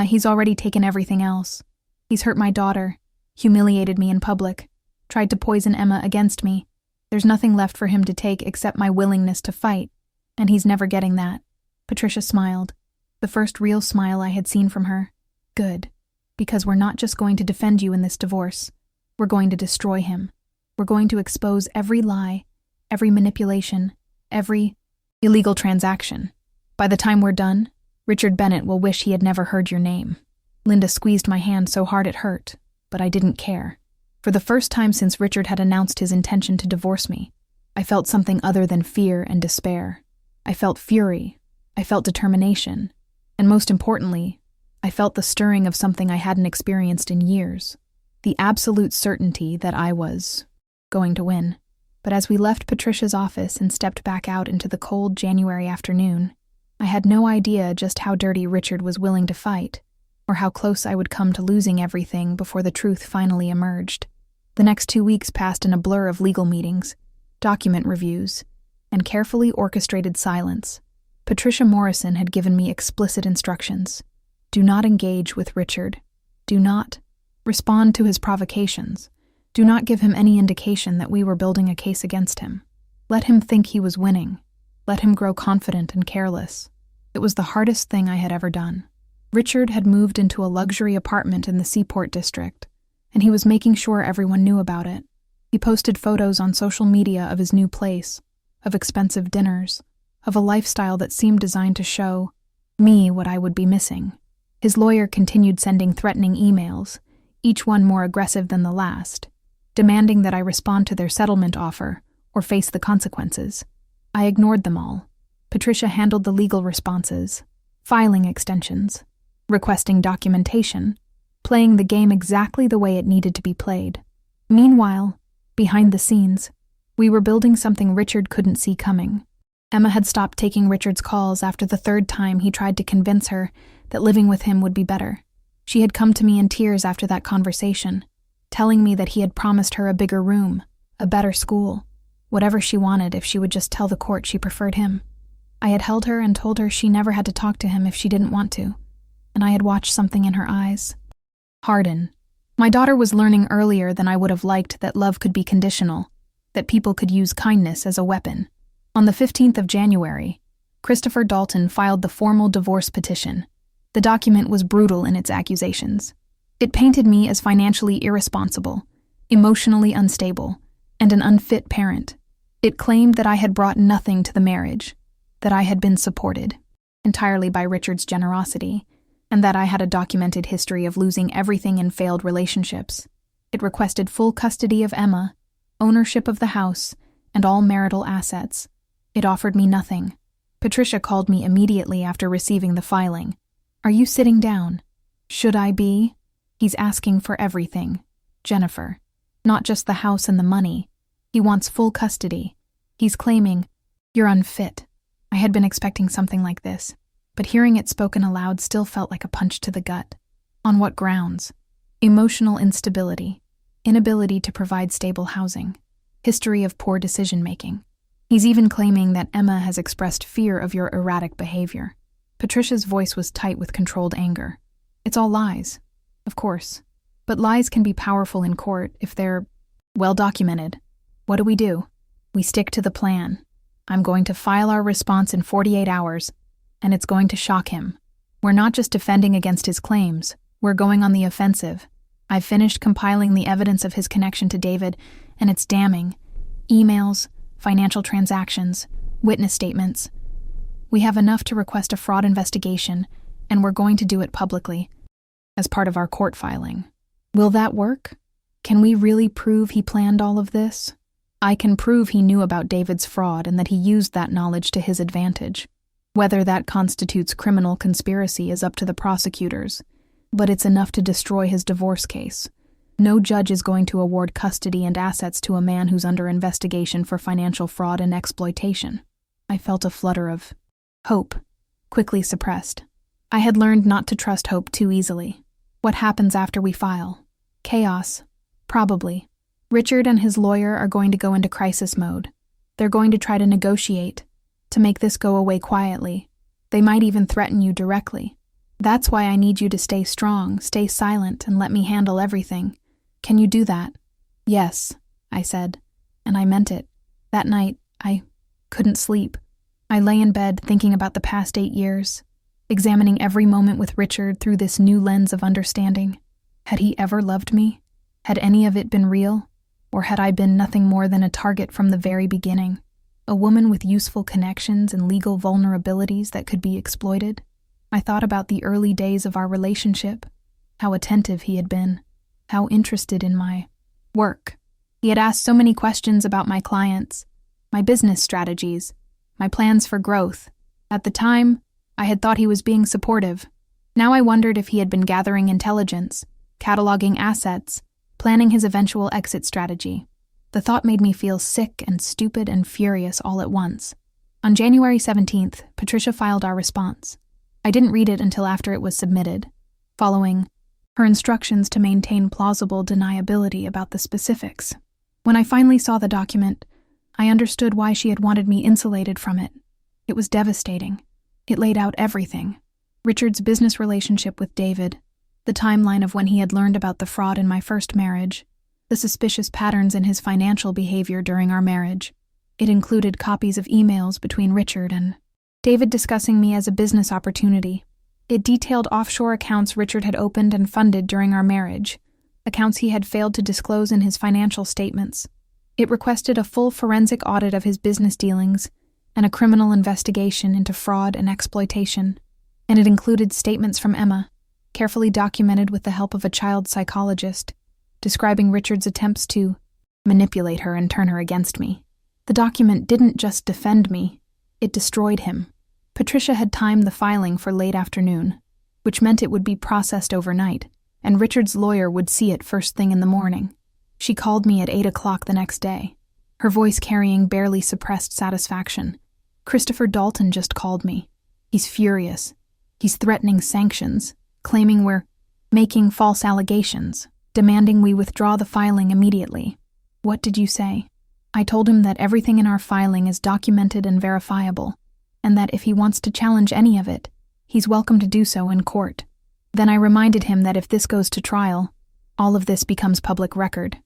He's already taken everything else. He's hurt my daughter, humiliated me in public, tried to poison Emma against me. There's nothing left for him to take except my willingness to fight, and he's never getting that." Patricia smiled, the first real smile I had seen from her. "Good, because we're not just going to defend you in this divorce. We're going to destroy him. We're going to expose every lie, every manipulation, every illegal transaction. By the time we're done, Richard Bennett will wish he had never heard your name." Linda squeezed my hand so hard it hurt, but I didn't care. For the first time since Richard had announced his intention to divorce me, I felt something other than fear and despair. I felt fury. I felt determination. And most importantly, I felt the stirring of something I hadn't experienced in years. The absolute certainty that I was going to win. But as we left Patricia's office and stepped back out into the cold January afternoon, I had no idea just how dirty Richard was willing to fight, or how close I would come to losing everything before the truth finally emerged. The next 2 weeks passed in a blur of legal meetings, document reviews, and carefully orchestrated silence. Patricia Morrison had given me explicit instructions. Do not engage with Richard. Do not respond to his provocations. Do not give him any indication that we were building a case against him. Let him think he was winning. Let him grow confident and careless. It was the hardest thing I had ever done. Richard had moved into a luxury apartment in the Seaport district, and he was making sure everyone knew about it. He posted photos on social media of his new place, of expensive dinners, of a lifestyle that seemed designed to show me what I would be missing. His lawyer continued sending threatening emails, each one more aggressive than the last, demanding that I respond to their settlement offer or face the consequences. I ignored them all. Patricia handled the legal responses, filing extensions, requesting documentation, playing the game exactly the way it needed to be played. Meanwhile, behind the scenes, we were building something Richard couldn't see coming. Emma had stopped taking Richard's calls after the 3rd time he tried to convince her that living with him would be better. She had come to me in tears after that conversation, telling me that he had promised her a bigger room, a better school, whatever she wanted if she would just tell the court she preferred him. I had held her and told her she never had to talk to him if she didn't want to, and I had watched something in her eyes harden. My daughter was learning earlier than I would have liked that love could be conditional, that people could use kindness as a weapon. On the 15th of January, Christopher Dalton filed the formal divorce petition. The document was brutal in its accusations. It painted me as financially irresponsible, emotionally unstable, and an unfit parent. It claimed that I had brought nothing to the marriage, that I had been supported entirely by Richard's generosity, and that I had a documented history of losing everything in failed relationships. It requested full custody of Emma, ownership of the house, and all marital assets. It offered me nothing. Patricia called me immediately after receiving the filing. Are you sitting down? Should I be? He's asking for everything. Jennifer. Not just the house and the money. He wants full custody. He's claiming, you're unfit. I had been expecting something like this, but hearing it spoken aloud still felt like a punch to the gut. On what grounds? Emotional instability, inability to provide stable housing, history of poor decision-making. He's even claiming that Emma has expressed fear of your erratic behavior. Patricia's voice was tight with controlled anger. It's all lies, of course. But lies can be powerful in court if they're well documented. What do? We stick to the plan. I'm going to file our response in 48 hours, and it's going to shock him. We're not just defending against his claims, we're going on the offensive. I've finished compiling the evidence of his connection to David, and it's damning. Emails, financial transactions, witness statements. We have enough to request a fraud investigation, and we're going to do it publicly, as part of our court filing. Will that work? Can we really prove he planned all of this? I can prove he knew about David's fraud and that he used that knowledge to his advantage. Whether that constitutes criminal conspiracy is up to the prosecutors, but it's enough to destroy his divorce case. No judge is going to award custody and assets to a man who's under investigation for financial fraud and exploitation. I felt a flutter of hope, quickly suppressed. I had learned not to trust hope too easily. What happens after we file? Chaos. Probably. Richard and his lawyer are going to go into crisis mode. They're going to try to negotiate, to make this go away quietly. They might even threaten you directly. That's why I need you to stay strong, stay silent, and let me handle everything. Can you do that? Yes, I said, and I meant it. That night, I couldn't sleep. I lay in bed thinking about the past 8 years, examining every moment with Richard through this new lens of understanding. Had he ever loved me? Had any of it been real? Or had I been nothing more than a target from the very beginning? A woman with useful connections and legal vulnerabilities that could be exploited? I thought about the early days of our relationship, how attentive he had been, how interested in my work. He had asked so many questions about my clients, my business strategies, my plans for growth. At the time, I had thought he was being supportive. Now I wondered if he had been gathering intelligence, cataloging assets, planning his eventual exit strategy. The thought made me feel sick and stupid and furious all at once. On January 17th, Patricia filed our response. I didn't read it until after it was submitted. Following her instructions to maintain plausible deniability about the specifics. When I finally saw the document, I understood why she had wanted me insulated from it. It was devastating. It laid out everything. Richard's business relationship with David, the timeline of when he had learned about the fraud in my first marriage, the suspicious patterns in his financial behavior during our marriage. It included copies of emails between Richard and David discussing me as a business opportunity. It detailed offshore accounts Richard had opened and funded during our marriage, accounts he had failed to disclose in his financial statements. It requested a full forensic audit of his business dealings and a criminal investigation into fraud and exploitation. And it included statements from Emma, carefully documented with the help of a child psychologist, describing Richard's attempts to manipulate her and turn her against me. The document didn't just defend me, it destroyed him. Patricia had timed the filing for late afternoon, which meant it would be processed overnight, and Richard's lawyer would see it first thing in the morning. She called me at 8 o'clock the next day, her voice carrying barely suppressed satisfaction. Christopher Dalton just called me. He's furious. He's threatening sanctions, claiming we're making false allegations, demanding we withdraw the filing immediately. What did you say? I told him that everything in our filing is documented and verifiable, and that if he wants to challenge any of it, he's welcome to do so in court. Then I reminded him that if this goes to trial, all of this becomes public record.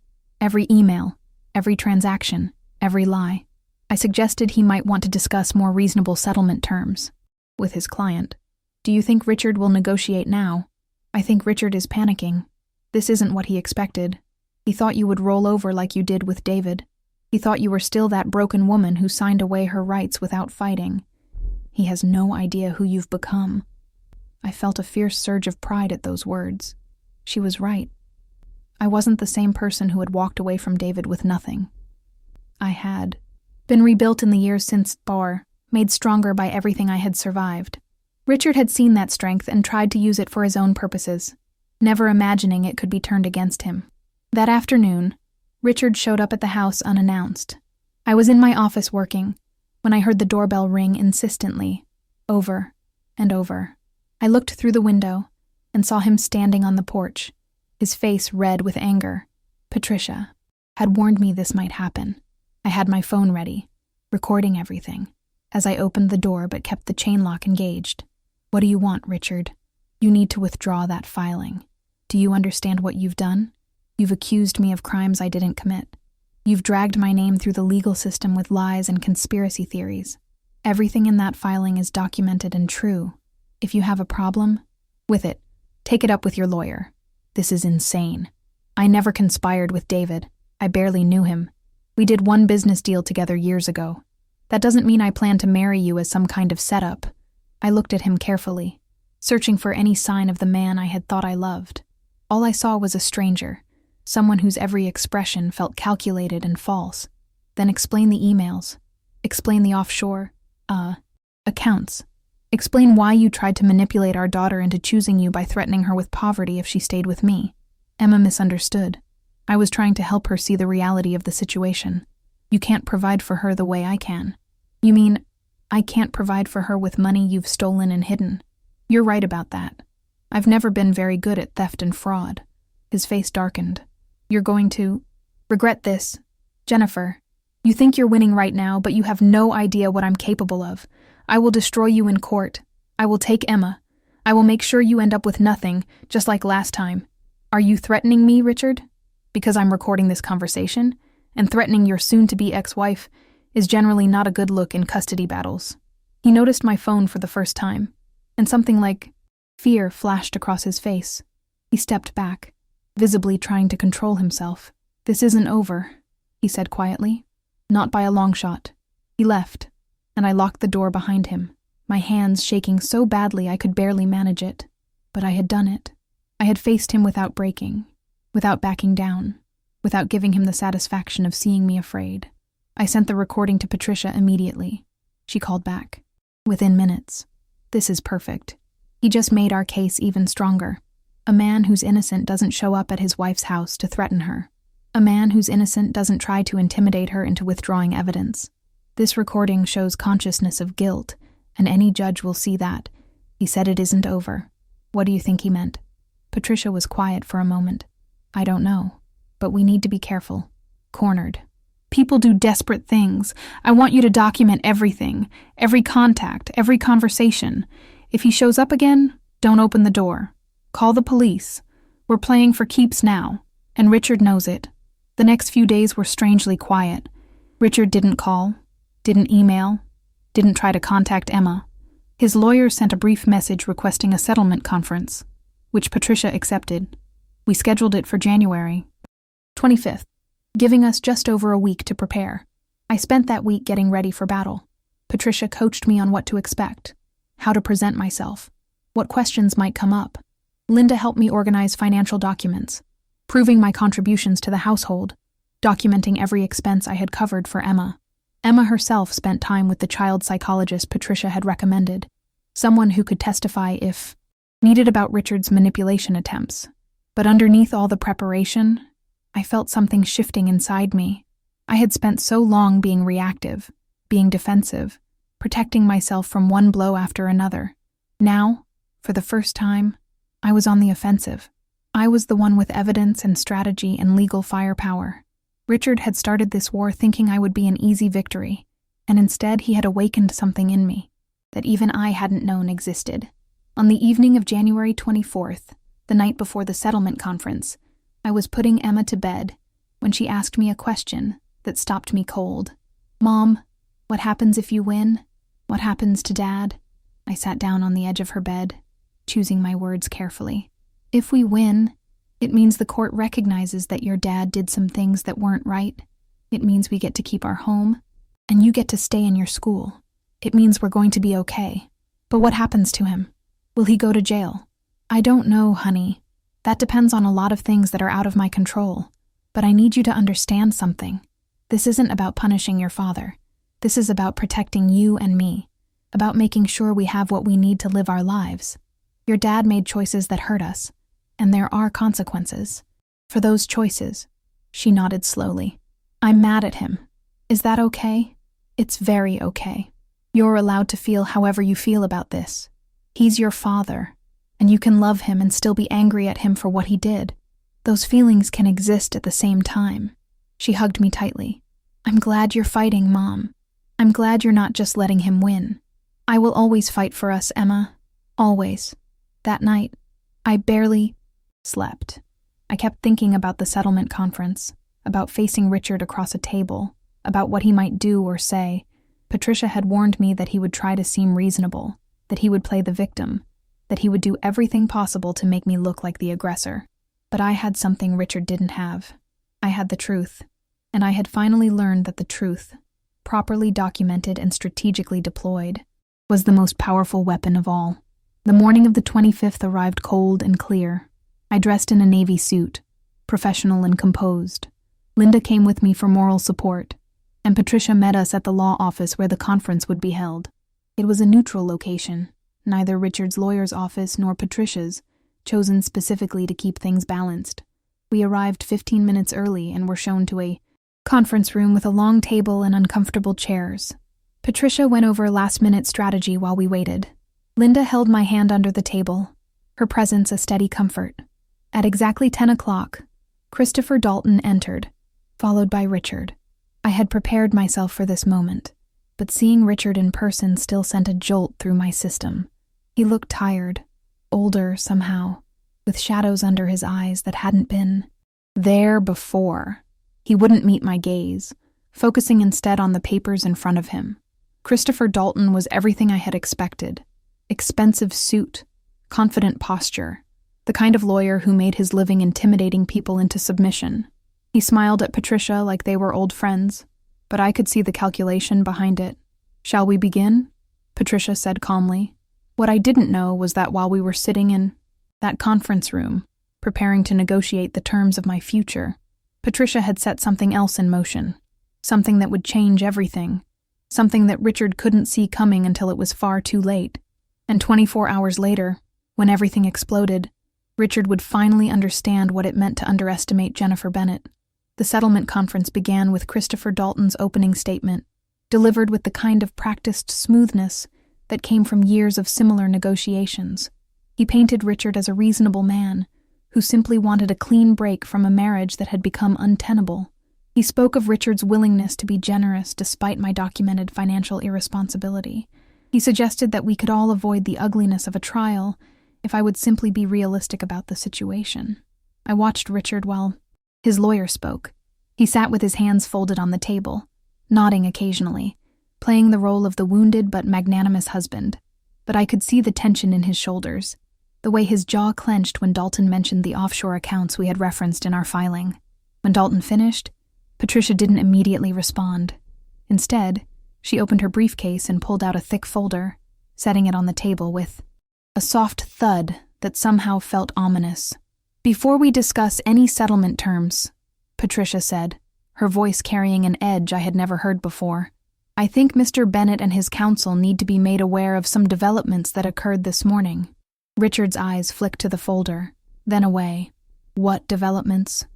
Every email, every transaction, every lie. I suggested he might want to discuss more reasonable settlement terms with his client. Do you think Richard will negotiate now? I think Richard is panicking. This isn't what he expected. He thought you would roll over like you did with David. He thought you were still that broken woman who signed away her rights without fighting. He has no idea who you've become. I felt a fierce surge of pride at those words. She was right. I wasn't the same person who had walked away from David with nothing. I had been rebuilt in the years since Bar, made stronger by everything I had survived. Richard had seen that strength and tried to use it for his own purposes, never imagining it could be turned against him. That afternoon, Richard showed up at the house unannounced. I was in my office working when I heard the doorbell ring insistently, over and over. I looked through the window and saw him standing on the porch, his face red with anger. Patricia had warned me this might happen. I had my phone ready, recording everything, as I opened the door but kept the chain lock engaged. What do you want, Richard? You need to withdraw that filing. Do you understand what you've done? You've accused me of crimes I didn't commit. You've dragged my name through the legal system with lies and conspiracy theories. Everything in that filing is documented and true. If you have a problem with it, take it up with your lawyer. This is insane. I never conspired with David. I barely knew him. We did one business deal together years ago. That doesn't mean I plan to marry you as some kind of setup. I looked at him carefully, searching for any sign of the man I had thought I loved. All I saw was a stranger, someone whose every expression felt calculated and false. Then explain the emails. Explain the offshore, accounts. Explain why you tried to manipulate our daughter into choosing you by threatening her with poverty if she stayed with me. Emma misunderstood. I was trying to help her see the reality of the situation. You can't provide for her the way I can. You mean, I can't provide for her with money you've stolen and hidden? You're right about that. I've never been very good at theft and fraud. His face darkened. You're going to regret this. Jennifer, you think you're winning right now, but you have no idea what I'm capable of. I will destroy you in court. I will take Emma. I will make sure you end up with nothing, just like last time. Are you threatening me, Richard? Because I'm recording this conversation, and threatening your soon-to-be ex-wife is generally not a good look in custody battles. He noticed my phone for the first time, and something like fear flashed across his face. He stepped back, visibly trying to control himself. This isn't over, he said quietly. Not by a long shot. He left, and I locked the door behind him, my hands shaking so badly I could barely manage it. But I had done it. I had faced him without breaking, without backing down, without giving him the satisfaction of seeing me afraid. I sent the recording to Patricia immediately. She called back. Within minutes. This is perfect. He just made our case even stronger. A man who's innocent doesn't show up at his wife's house to threaten her. A man who's innocent doesn't try to intimidate her into withdrawing evidence. This recording shows consciousness of guilt, and any judge will see that. He said it isn't over. What do you think he meant? Patricia was quiet for a moment. I don't know, but we need to be careful. Cornered. People do desperate things. I want you to document everything, every contact, every conversation. If he shows up again, don't open the door. Call the police. We're playing for keeps now, and Richard knows it. The next few days were strangely quiet. Richard didn't call, didn't email, didn't try to contact Emma. His lawyer sent a brief message requesting a settlement conference, which Patricia accepted. We scheduled it for January 25th, giving us just over a week to prepare. I spent that week getting ready for battle. Patricia coached me on what to expect, how to present myself, what questions might come up. Linda helped me organize financial documents, proving my contributions to the household, documenting every expense I had covered for Emma. Emma herself spent time with the child psychologist Patricia had recommended, someone who could testify if needed about Richard's manipulation attempts. But underneath all the preparation, I felt something shifting inside me. I had spent so long being reactive, being defensive, protecting myself from one blow after another. Now, for the first time, I was on the offensive. I was the one with evidence and strategy and legal firepower. Richard had started this war thinking I would be an easy victory, and instead he had awakened something in me that even I hadn't known existed. On the evening of January 24th, the night before the settlement conference, I was putting Emma to bed when she asked me a question that stopped me cold. "Mom, what happens if you win? What happens to Dad?" I sat down on the edge of her bed, choosing my words carefully. "If we win, it means the court recognizes that your dad did some things that weren't right. It means we get to keep our home, and you get to stay in your school. It means we're going to be okay. But what happens to him? Will he go to jail?" "I don't know, honey. That depends on a lot of things that are out of my control. But I need you to understand something. This isn't about punishing your father. This is about protecting you and me, about making sure we have what we need to live our lives. Your dad made choices that hurt us, and there are consequences. For those choices." She nodded slowly. "I'm mad at him. Is that okay?" "It's very okay. You're allowed to feel however you feel about this. He's your father, and you can love him and still be angry at him for what he did. Those feelings can exist at the same time." She hugged me tightly. "I'm glad you're fighting, Mom. I'm glad you're not just letting him win. I will always fight for us, Emma. Always." That night, I barely slept. I kept thinking about the settlement conference, about facing Richard across a table, about what he might do or say. Patricia had warned me that he would try to seem reasonable, that he would play the victim, that he would do everything possible to make me look like the aggressor. But I had something Richard didn't have. I had the truth, and I had finally learned that the truth, properly documented and strategically deployed, was the most powerful weapon of all. The morning of the 25th arrived cold and clear. I dressed in a navy suit, professional and composed. Linda came with me for moral support, and Patricia met us at the law office where the conference would be held. It was a neutral location, neither Richard's lawyer's office nor Patricia's, chosen specifically to keep things balanced. We arrived 15 minutes early and were shown to a conference room with a long table and uncomfortable chairs. Patricia went over last-minute strategy while we waited. Linda held my hand under the table, her presence a steady comfort. At exactly 10 o'clock, Christopher Dalton entered, followed by Richard. I had prepared myself for this moment, but seeing Richard in person still sent a jolt through my system. He looked tired, older somehow, with shadows under his eyes that hadn't been there before. He wouldn't meet my gaze, focusing instead on the papers in front of him. Christopher Dalton was everything I had expected. Expensive suit, confident posture, the kind of lawyer who made his living intimidating people into submission. He smiled at Patricia like they were old friends, but I could see the calculation behind it. "Shall we begin?" Patricia said calmly. What I didn't know was that while we were sitting in that conference room, preparing to negotiate the terms of my future, Patricia had set something else in motion, something that would change everything, something that Richard couldn't see coming until it was far too late. And 24 hours later, when everything exploded, Richard would finally understand what it meant to underestimate Jennifer Bennett. The settlement conference began with Christopher Dalton's opening statement, delivered with the kind of practiced smoothness that came from years of similar negotiations. He painted Richard as a reasonable man who simply wanted a clean break from a marriage that had become untenable. He spoke of Richard's willingness to be generous despite my documented financial irresponsibility. He suggested that we could all avoid the ugliness of a trial if I would simply be realistic about the situation. I watched Richard while his lawyer spoke. He sat with his hands folded on the table, nodding occasionally, playing the role of the wounded but magnanimous husband. But I could see the tension in his shoulders, the way his jaw clenched when Dalton mentioned the offshore accounts we had referenced in our filing. When Dalton finished, Patricia didn't immediately respond. Instead, she opened her briefcase and pulled out a thick folder, setting it on the table with a soft thud that somehow felt ominous. "Before we discuss any settlement terms," Patricia said, her voice carrying an edge I had never heard before, "I think Mr. Bennett and his counsel need to be made aware of some developments that occurred this morning." Richard's eyes flicked to the folder, then away. "What developments?"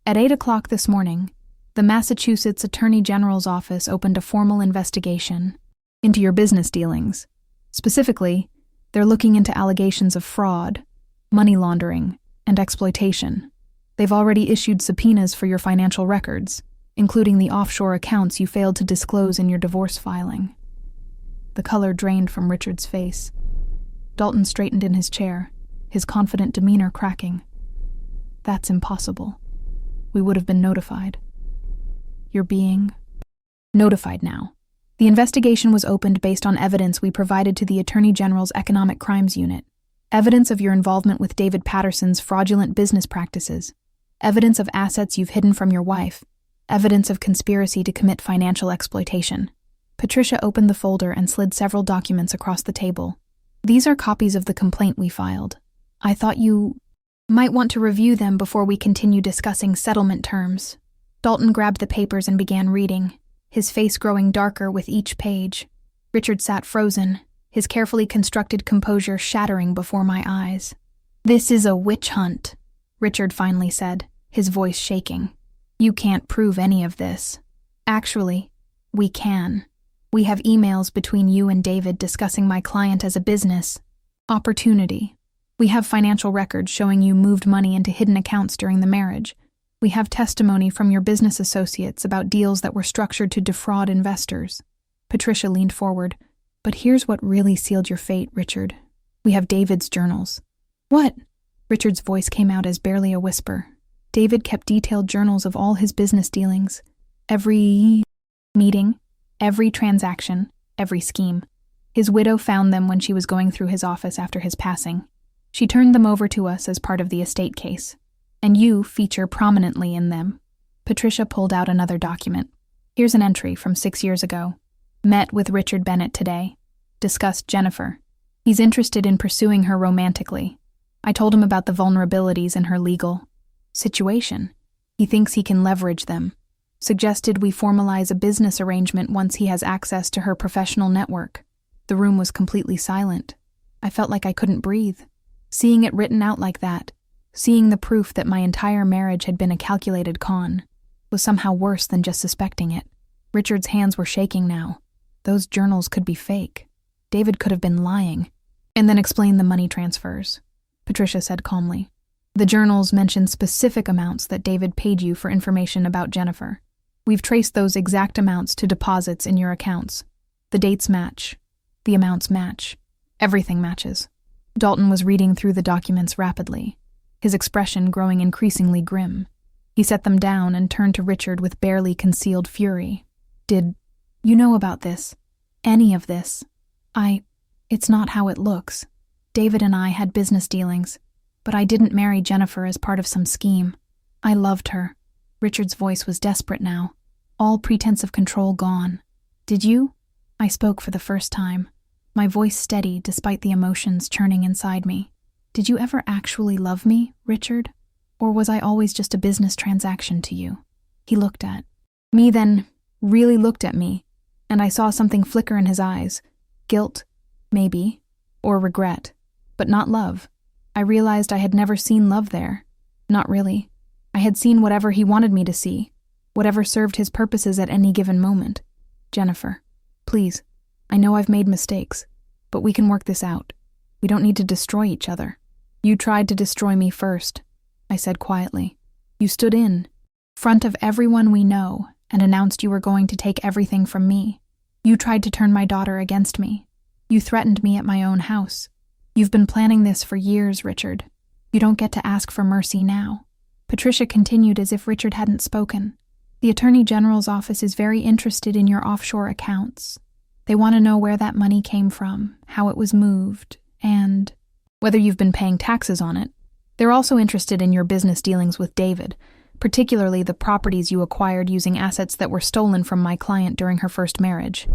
At 8 o'clock this morning, the Massachusetts Attorney General's office opened a formal investigation into your business dealings. Specifically, they're looking into allegations of fraud, money laundering, and exploitation. They've already issued subpoenas for your financial records, including the offshore accounts you failed to disclose in your divorce filing. The color drained from Richard's face. Dalton straightened in his chair, his confident demeanor cracking. "That's impossible. We would have been notified." "You're being notified now. The investigation was opened based on evidence we provided to the Attorney General's Economic Crimes Unit. Evidence of your involvement with David Patterson's fraudulent business practices. Evidence of assets you've hidden from your wife. Evidence of conspiracy to commit financial exploitation." Patricia opened the folder and slid several documents across the table. "These are copies of the complaint we filed. I thought you might want to review them before we continue discussing settlement terms." Dalton grabbed the papers and began reading, his face growing darker with each page. Richard sat frozen, his carefully constructed composure shattering before my eyes. "This is a witch hunt," Richard finally said, his voice shaking. "You can't prove any of this." "Actually, we can. We have emails between you and David discussing my client as a business opportunity. We have financial records showing you moved money into hidden accounts during the marriage. We have testimony from your business associates about deals that were structured to defraud investors." Patricia leaned forward. "But here's what really sealed your fate, Richard. We have David's journals." "What?" Richard's voice came out as barely a whisper. David kept detailed journals of all his business dealings. Every meeting, every transaction, every scheme. His widow found them when she was going through his office after his passing. She turned them over to us as part of the estate case. And you feature prominently in them. Patricia pulled out another document. "Here's an entry from 6 years ago. Met with Richard Bennett today. Discussed Jennifer. He's interested in pursuing her romantically. I told him about the vulnerabilities in her legal situation. He thinks he can leverage them. Suggested we formalize a business arrangement once he has access to her professional network." The room was completely silent. I felt like I couldn't breathe. Seeing it written out like that, seeing the proof that my entire marriage had been a calculated con, was somehow worse than just suspecting it. Richard's hands were shaking now. Those journals could be fake. David could have been lying. "And then explain the money transfers," Patricia said calmly. "The journals mention specific amounts that David paid you for information about Jennifer. We've traced those exact amounts to deposits in your accounts. The dates match. The amounts match. Everything matches." Dalton was reading through the documents rapidly, his expression growing increasingly grim. He set them down and turned to Richard with barely concealed fury. "Did you know about this? Any of this?" It's not how it looks. David and I had business dealings, but I didn't marry Jennifer as part of some scheme. I loved her." Richard's voice was desperate now, all pretense of control gone. "Did you?" I spoke for the first time, my voice steady despite the emotions churning inside me. "Did you ever actually love me, Richard? Or was I always just a business transaction to you?" He looked at me, then really looked at me, and I saw something flicker in his eyes. Guilt, maybe, or regret, but not love. I realized I had never seen love there. Not really. I had seen whatever he wanted me to see, whatever served his purposes at any given moment. "Jennifer, please, I know I've made mistakes, but we can work this out. We don't need to destroy each other." You tried to destroy me first, I said quietly. You stood in front of everyone we know and announced you were going to take everything from me. You tried to turn my daughter against me. You threatened me at my own house. You've been planning this for years, Richard. You don't get to ask for mercy now. Patricia continued as if Richard hadn't spoken. The Attorney General's office is very interested in your offshore accounts. They want to know where that money came from, how it was moved, and whether you've been paying taxes on it. They're also interested in your business dealings with David, particularly the properties you acquired using assets that were stolen from my client during her first marriage.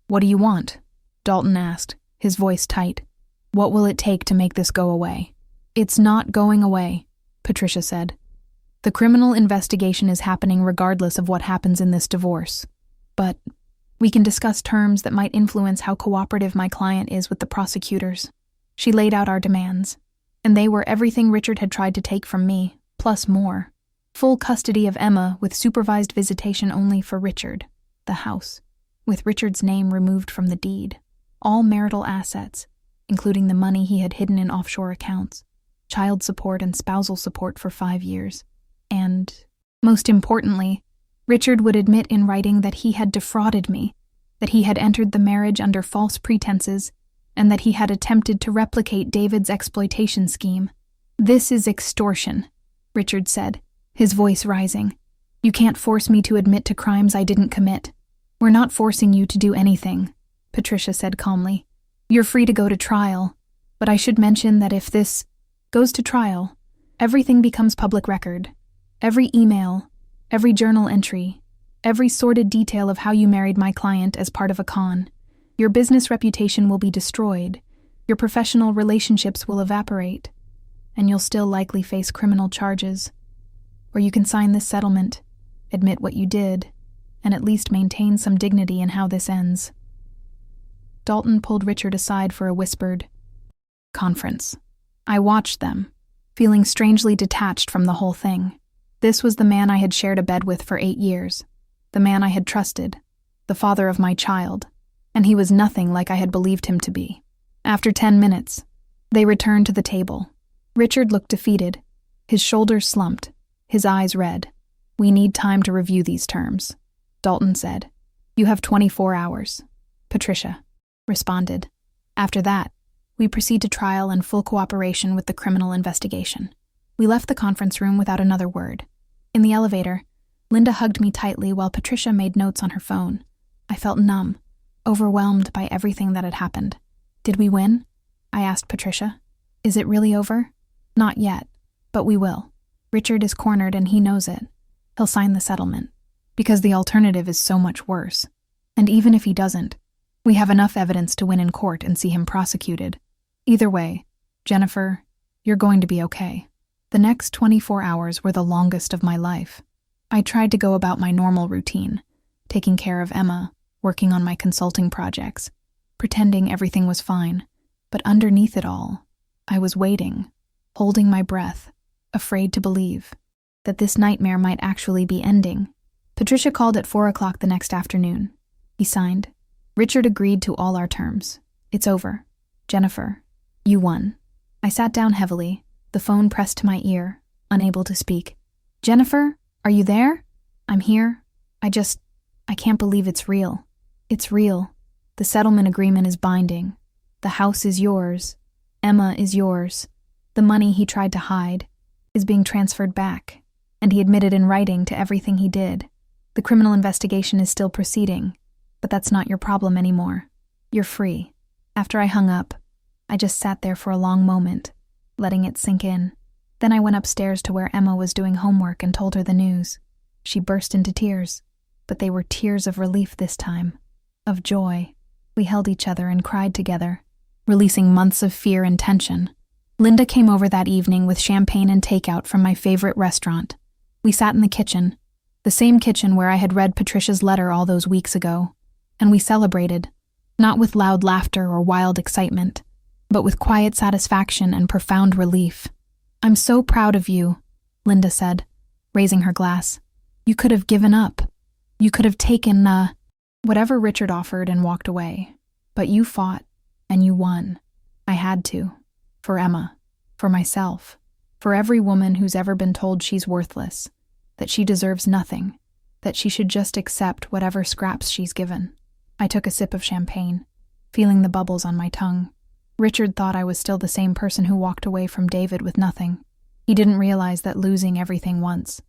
What do you want? Dalton asked, his voice tight. What will it take to make this go away? It's not going away, Patricia said. The criminal investigation is happening regardless of what happens in this divorce. But we can discuss terms that might influence how cooperative my client is with the prosecutors. She laid out our demands, and they were everything Richard had tried to take from me, plus more. Full custody of Emma with supervised visitation only for Richard, the house, with Richard's name removed from the deed, all marital assets, including the money he had hidden in offshore accounts, child support and spousal support for 5 years, and, most importantly, Richard would admit in writing that he had defrauded me, that he had entered the marriage under false pretenses, and that he had attempted to replicate David's exploitation scheme. This is extortion, Richard said, his voice rising. You can't force me to admit to crimes I didn't commit. We're not forcing you to do anything, Patricia said calmly. You're free to go to trial, but I should mention that if this goes to trial, everything becomes public record. Every email, every journal entry, every sordid detail of how you married my client as part of a con. Your business reputation will be destroyed, your professional relationships will evaporate, and you'll still likely face criminal charges. Or you can sign this settlement, admit what you did, and at least maintain some dignity in how this ends. Dalton pulled Richard aside for a whispered conference. I watched them, feeling strangely detached from the whole thing. This was the man I had shared a bed with for 8 years, the man I had trusted, the father of my child, and he was nothing like I had believed him to be. After 10 minutes, they returned to the table. Richard looked defeated, his shoulders slumped, his eyes red. We need time to review these terms, Dalton said. You have 24 hours, Patricia responded. After that, we proceed to trial and full cooperation with the criminal investigation. We left the conference room without another word. In the elevator, Linda hugged me tightly while Patricia made notes on her phone. I felt numb, overwhelmed by everything that had happened. Did we win? I asked Patricia. Is it really over? Not yet, but we will. Richard is cornered and he knows it. He'll sign the settlement, because the alternative is so much worse. And even if he doesn't, we have enough evidence to win in court and see him prosecuted. Either way, Jennifer, you're going to be okay. The next 24 hours were the longest of my life. I tried to go about my normal routine, taking care of Emma, working on my consulting projects, pretending everything was fine. But underneath it all, I was waiting, holding my breath, afraid to believe that this nightmare might actually be ending. Patricia called at 4 o'clock the next afternoon. He signed. Richard agreed to all our terms. It's over. Jennifer, you won. I sat down heavily, the phone pressed to my ear, unable to speak. Jennifer, are you there? I'm here. I can't believe it's real. It's real. The settlement agreement is binding. The house is yours. Emma is yours. The money he tried to hide is being transferred back, and he admitted in writing to everything he did. The criminal investigation is still proceeding, but that's not your problem anymore. You're free. After I hung up, I just sat there for a long moment, letting it sink in. Then I went upstairs to where Emma was doing homework and told her the news. She burst into tears, but they were tears of relief this time, of joy. We held each other and cried together, releasing months of fear and tension. Linda came over that evening with champagne and takeout from my favorite restaurant. We sat in the kitchen, the same kitchen where I had read Patricia's letter all those weeks ago, and we celebrated, not with loud laughter or wild excitement, but with quiet satisfaction and profound relief. I'm so proud of you, Linda said, raising her glass. You could have given up. You could have taken whatever Richard offered and walked away. But you fought, and you won. I had to. For Emma. For myself. For every woman who's ever been told she's worthless, that she deserves nothing, that she should just accept whatever scraps she's given. I took a sip of champagne, feeling the bubbles on my tongue. Richard thought I was still the same person who walked away from David with nothing. He didn't realize that losing everything once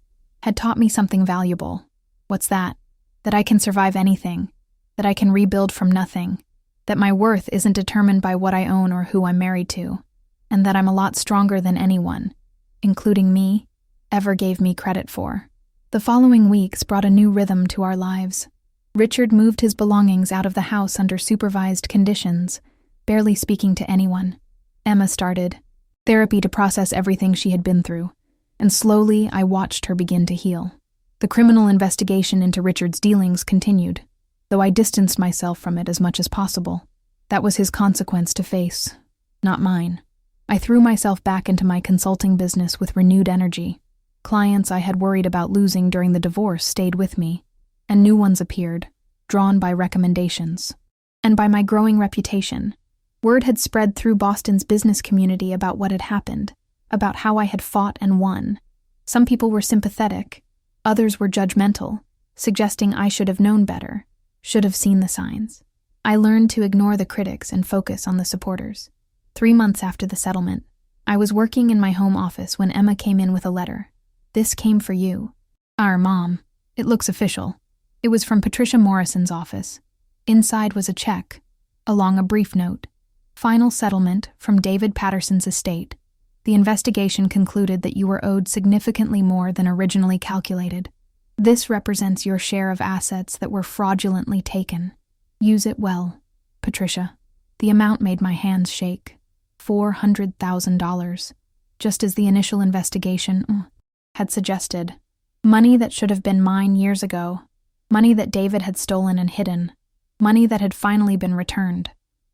had taught me something valuable. What's that? That I can survive anything, that I can rebuild from nothing, that my worth isn't determined by what I own or who I'm married to, and that I'm a lot stronger than anyone, including me, ever gave me credit for. The following weeks brought a new rhythm to our lives. Richard moved his belongings out of the house under supervised conditions, barely speaking to anyone. Emma started therapy to process everything she had been through, and slowly I watched her begin to heal. The criminal investigation into Richard's dealings continued, though I distanced myself from it as much as possible. That was his consequence to face, not mine. I threw myself back into my consulting business with renewed energy. Clients I had worried about losing during the divorce stayed with me, and new ones appeared, drawn by recommendations. And by my growing reputation, word had spread through Boston's business community about what had happened, about how I had fought and won. Some people were sympathetic, others were judgmental, suggesting I should have known better, should have seen the signs. I learned to ignore the critics and focus on the supporters. 3 months after the settlement, I was working in my home office when Emma came in with a letter. "This came for you." Our mom. It looks official. It was from Patricia Morrison's office. Inside was a check, along a brief note. Final settlement from David Patterson's estate. The investigation concluded that you were owed significantly more than originally calculated. This represents your share of assets that were fraudulently taken. Use it well, Patricia. The amount made my hands shake. $400,000, just as the initial investigation had suggested. Money that should have been mine years ago. Money that David had stolen and hidden. Money that had finally been returned.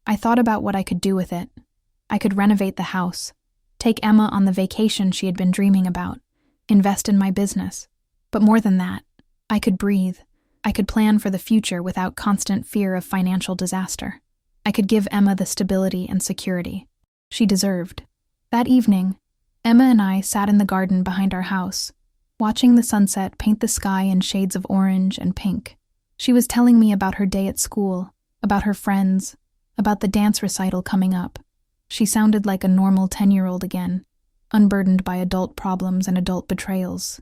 I thought about what I could do with it. I could renovate the house, take Emma on the vacation she had been dreaming about, invest in my business. But more than that, I could breathe. I could plan for the future without constant fear of financial disaster. I could give Emma the stability and security she deserved. That evening, Emma and I sat in the garden behind our house, watching the sunset paint the sky in shades of orange and pink. She was telling me about her day at school, about her friends, about the dance recital coming up. She sounded like a normal 10-year-old again, unburdened by adult problems and adult betrayals.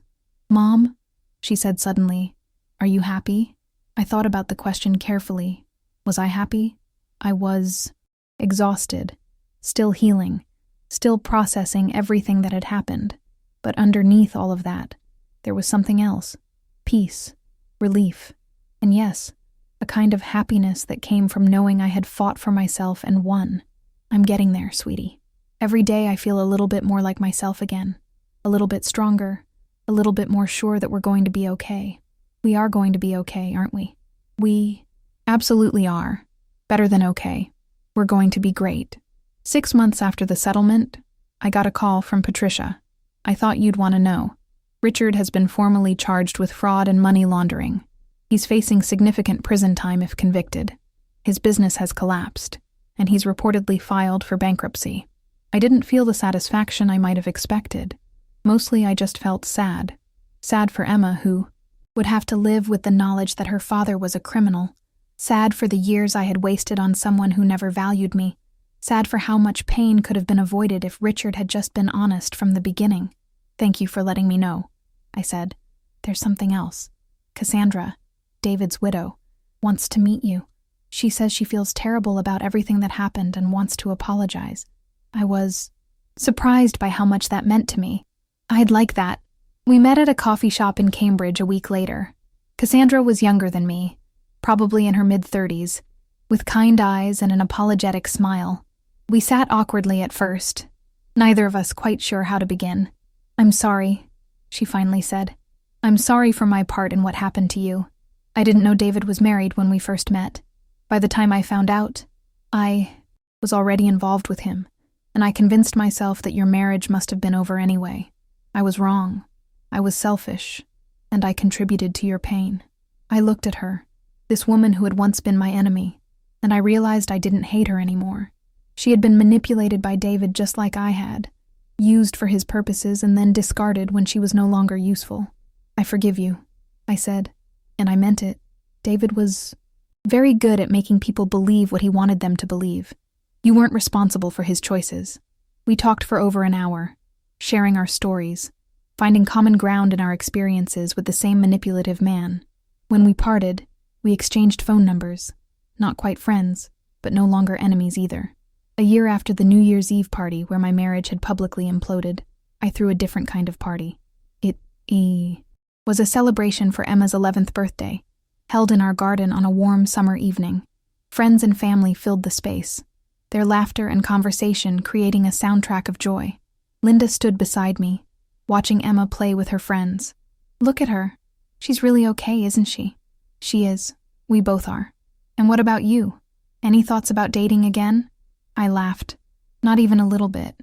"Mom," she said suddenly, "are you happy?" I thought about the question carefully. Was I happy? I was exhausted, still healing, still processing everything that had happened. But underneath all of that, there was something else. Peace, relief, and yes, a kind of happiness that came from knowing I had fought for myself and won. I'm getting there, sweetie. Every day I feel a little bit more like myself again, a little bit stronger, a little bit more sure that we're going to be okay. We are going to be okay, aren't we? We absolutely are. Better than okay. We're going to be great. 6 months after the settlement, I got a call from Patricia. "I thought you'd want to know. Richard has been formally charged with fraud and money laundering. He's facing significant prison time if convicted. His business has collapsed, and he's reportedly filed for bankruptcy." I didn't feel the satisfaction I might have expected. Mostly I just felt sad. Sad for Emma, who would have to live with the knowledge that her father was a criminal. Sad for the years I had wasted on someone who never valued me. Sad for how much pain could have been avoided if Richard had just been honest from the beginning. "Thank you for letting me know," I said. "There's something else. Cassandra, David's widow, wants to meet you. She says she feels terrible about everything that happened and wants to apologize." I was surprised by how much that meant to me. I'd like that. We met at a coffee shop in Cambridge a week later. Cassandra was younger than me, probably in her mid-30s, with kind eyes and an apologetic smile. We sat awkwardly at first, neither of us quite sure how to begin. "I'm sorry," she finally said. "I'm sorry for my part in what happened to you. I didn't know David was married when we first met. By the time I found out, I was already involved with him, and I convinced myself that your marriage must have been over anyway. I was wrong. I was selfish, and I contributed to your pain." I looked at her, this woman who had once been my enemy, and I realized I didn't hate her anymore. She had been manipulated by David just like I had, used for his purposes and then discarded when she was no longer useful. I forgive you, I said, and I meant it. David was very good at making people believe what he wanted them to believe. You weren't responsible for his choices. We talked for over an hour, sharing our stories, finding common ground in our experiences with the same manipulative man. When we parted, we exchanged phone numbers, not quite friends, but no longer enemies either. A year after the New Year's Eve party where my marriage had publicly imploded, I threw a different kind of party. It was a celebration for Emma's 11th birthday, held in our garden on a warm summer evening. Friends and family filled the space, their laughter and conversation creating a soundtrack of joy. Linda stood beside me, watching Emma play with her friends. Look at her. She's really okay, isn't she? She is. We both are. And what about you? Any thoughts about dating again? I laughed. Not even a little bit.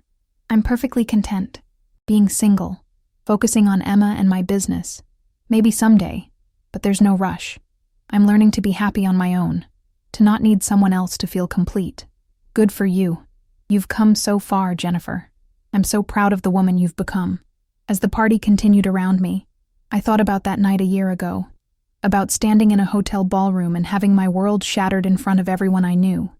I'm perfectly content. Being single. Focusing on Emma and my business. Maybe someday, but there's no rush. I'm learning to be happy on my own. To not need someone else to feel complete. Good for you. You've come so far, Jennifer. I'm so proud of the woman you've become. As the party continued around me, I thought about that night a year ago. About standing in a hotel ballroom and having my world shattered in front of everyone I knew.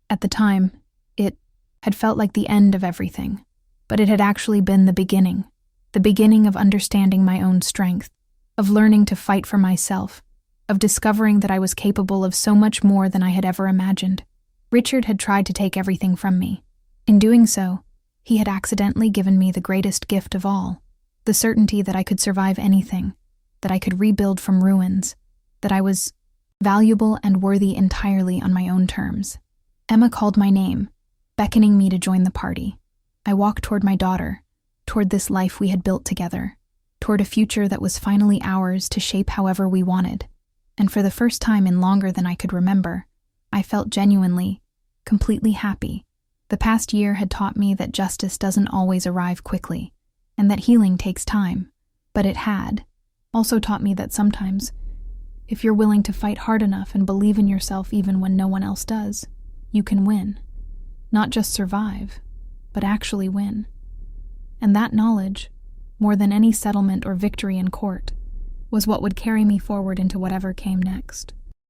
At the time, it had felt like the end of everything, but it had actually been the beginning of understanding my own strength, of learning to fight for myself, of discovering that I was capable of so much more than I had ever imagined. Richard had tried to take everything from me. In doing so, he had accidentally given me the greatest gift of all, the certainty that I could survive anything, that I could rebuild from ruins, that I was valuable and worthy entirely on my own terms. Emma called my name, beckoning me to join the party. I walked toward my daughter, toward this life we had built together, toward a future that was finally ours to shape however we wanted. And for the first time in longer than I could remember, I felt genuinely, completely happy. The past year had taught me that justice doesn't always arrive quickly, and that healing takes time. But it had also taught me that sometimes, if you're willing to fight hard enough and believe in yourself even when no one else does, you can win. Not just survive, but actually win. And that knowledge, more than any settlement or victory in court, was what would carry me forward into whatever came next.